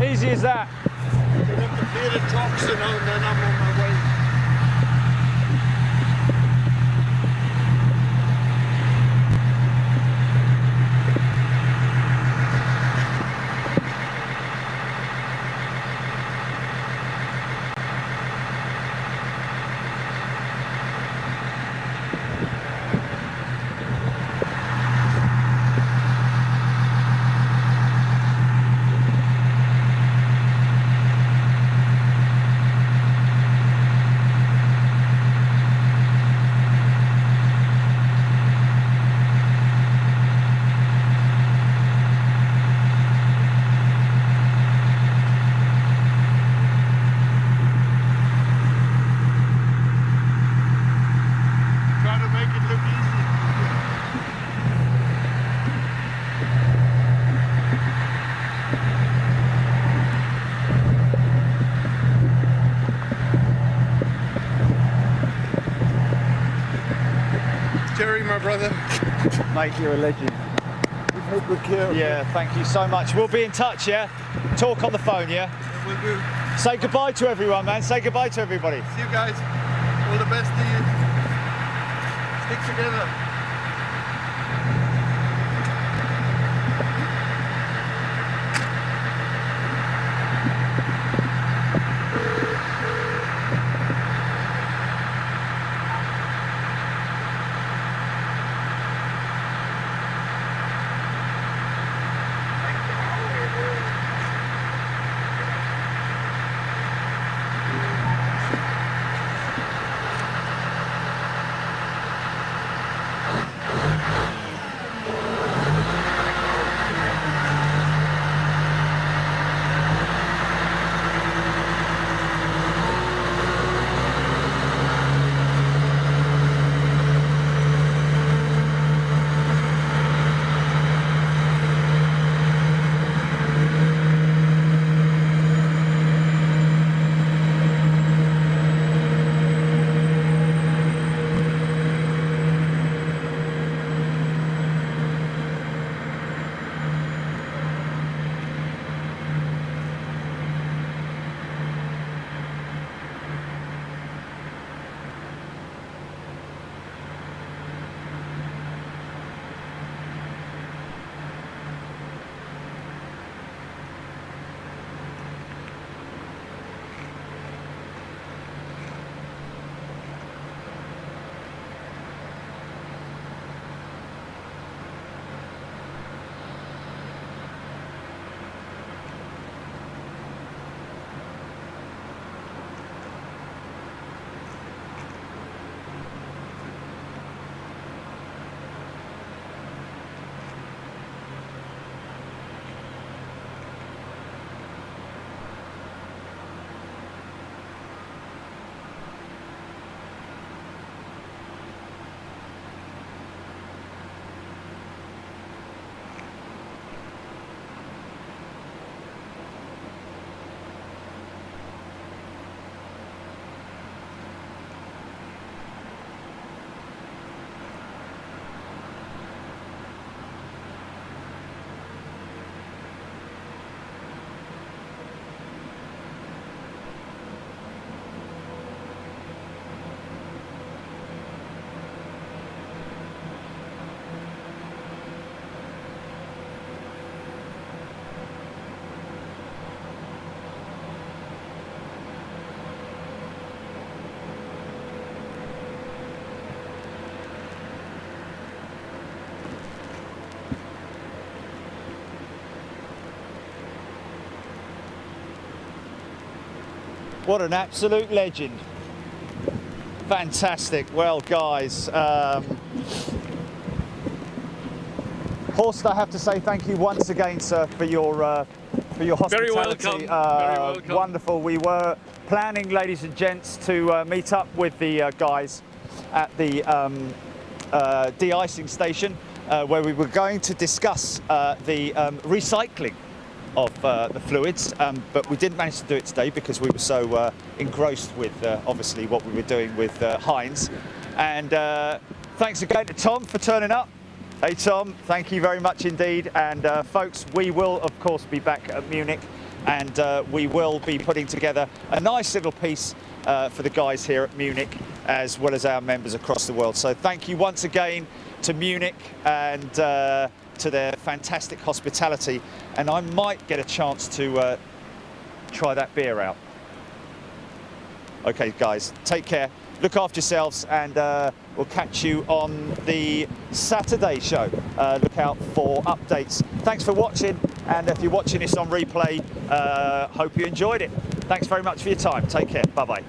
Easy as that. Ik heb de vierde trucks en dan I'm on my way. my brother. Mate, you're a legend. You take good care of Yeah, thank you so much. We'll be in touch, yeah? Talk on the phone, yeah? Will do. Say goodbye to everyone, man. Say goodbye to everybody. See you guys. All the best to you. Stick together. What an absolute legend. Fantastic. Well, guys, Horst, I have to say thank you once again, sir, for your hospitality. Very welcome. Very welcome. Wonderful. We were planning, ladies and gents, to meet up with the guys at the de-icing station, where we were going to discuss the recycling of the fluids, but we didn't manage to do it today because we were so engrossed with obviously what we were doing with Heinz. And thanks again to Tom for turning up. Hey Tom, thank you very much indeed. And folks, we will of course be back at Munich, and we will be putting together a nice little piece for the guys here at Munich, as well as our members across the world. So thank you once again to Munich and to their fantastic hospitality. And I might get a chance to try that beer out. Okay guys, take care, look after yourselves, and we'll catch you on the Saturday show. Look out for updates. Thanks for watching, and if you're watching this on replay, hope you enjoyed it. Thanks very much for your time. Take care. Bye-bye.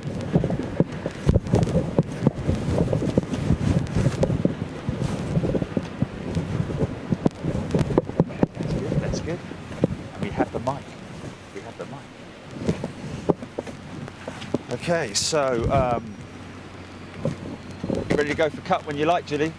That's good. And we have the mic. We have the mic. Okay, so you ready to go for cut when you like, Julie?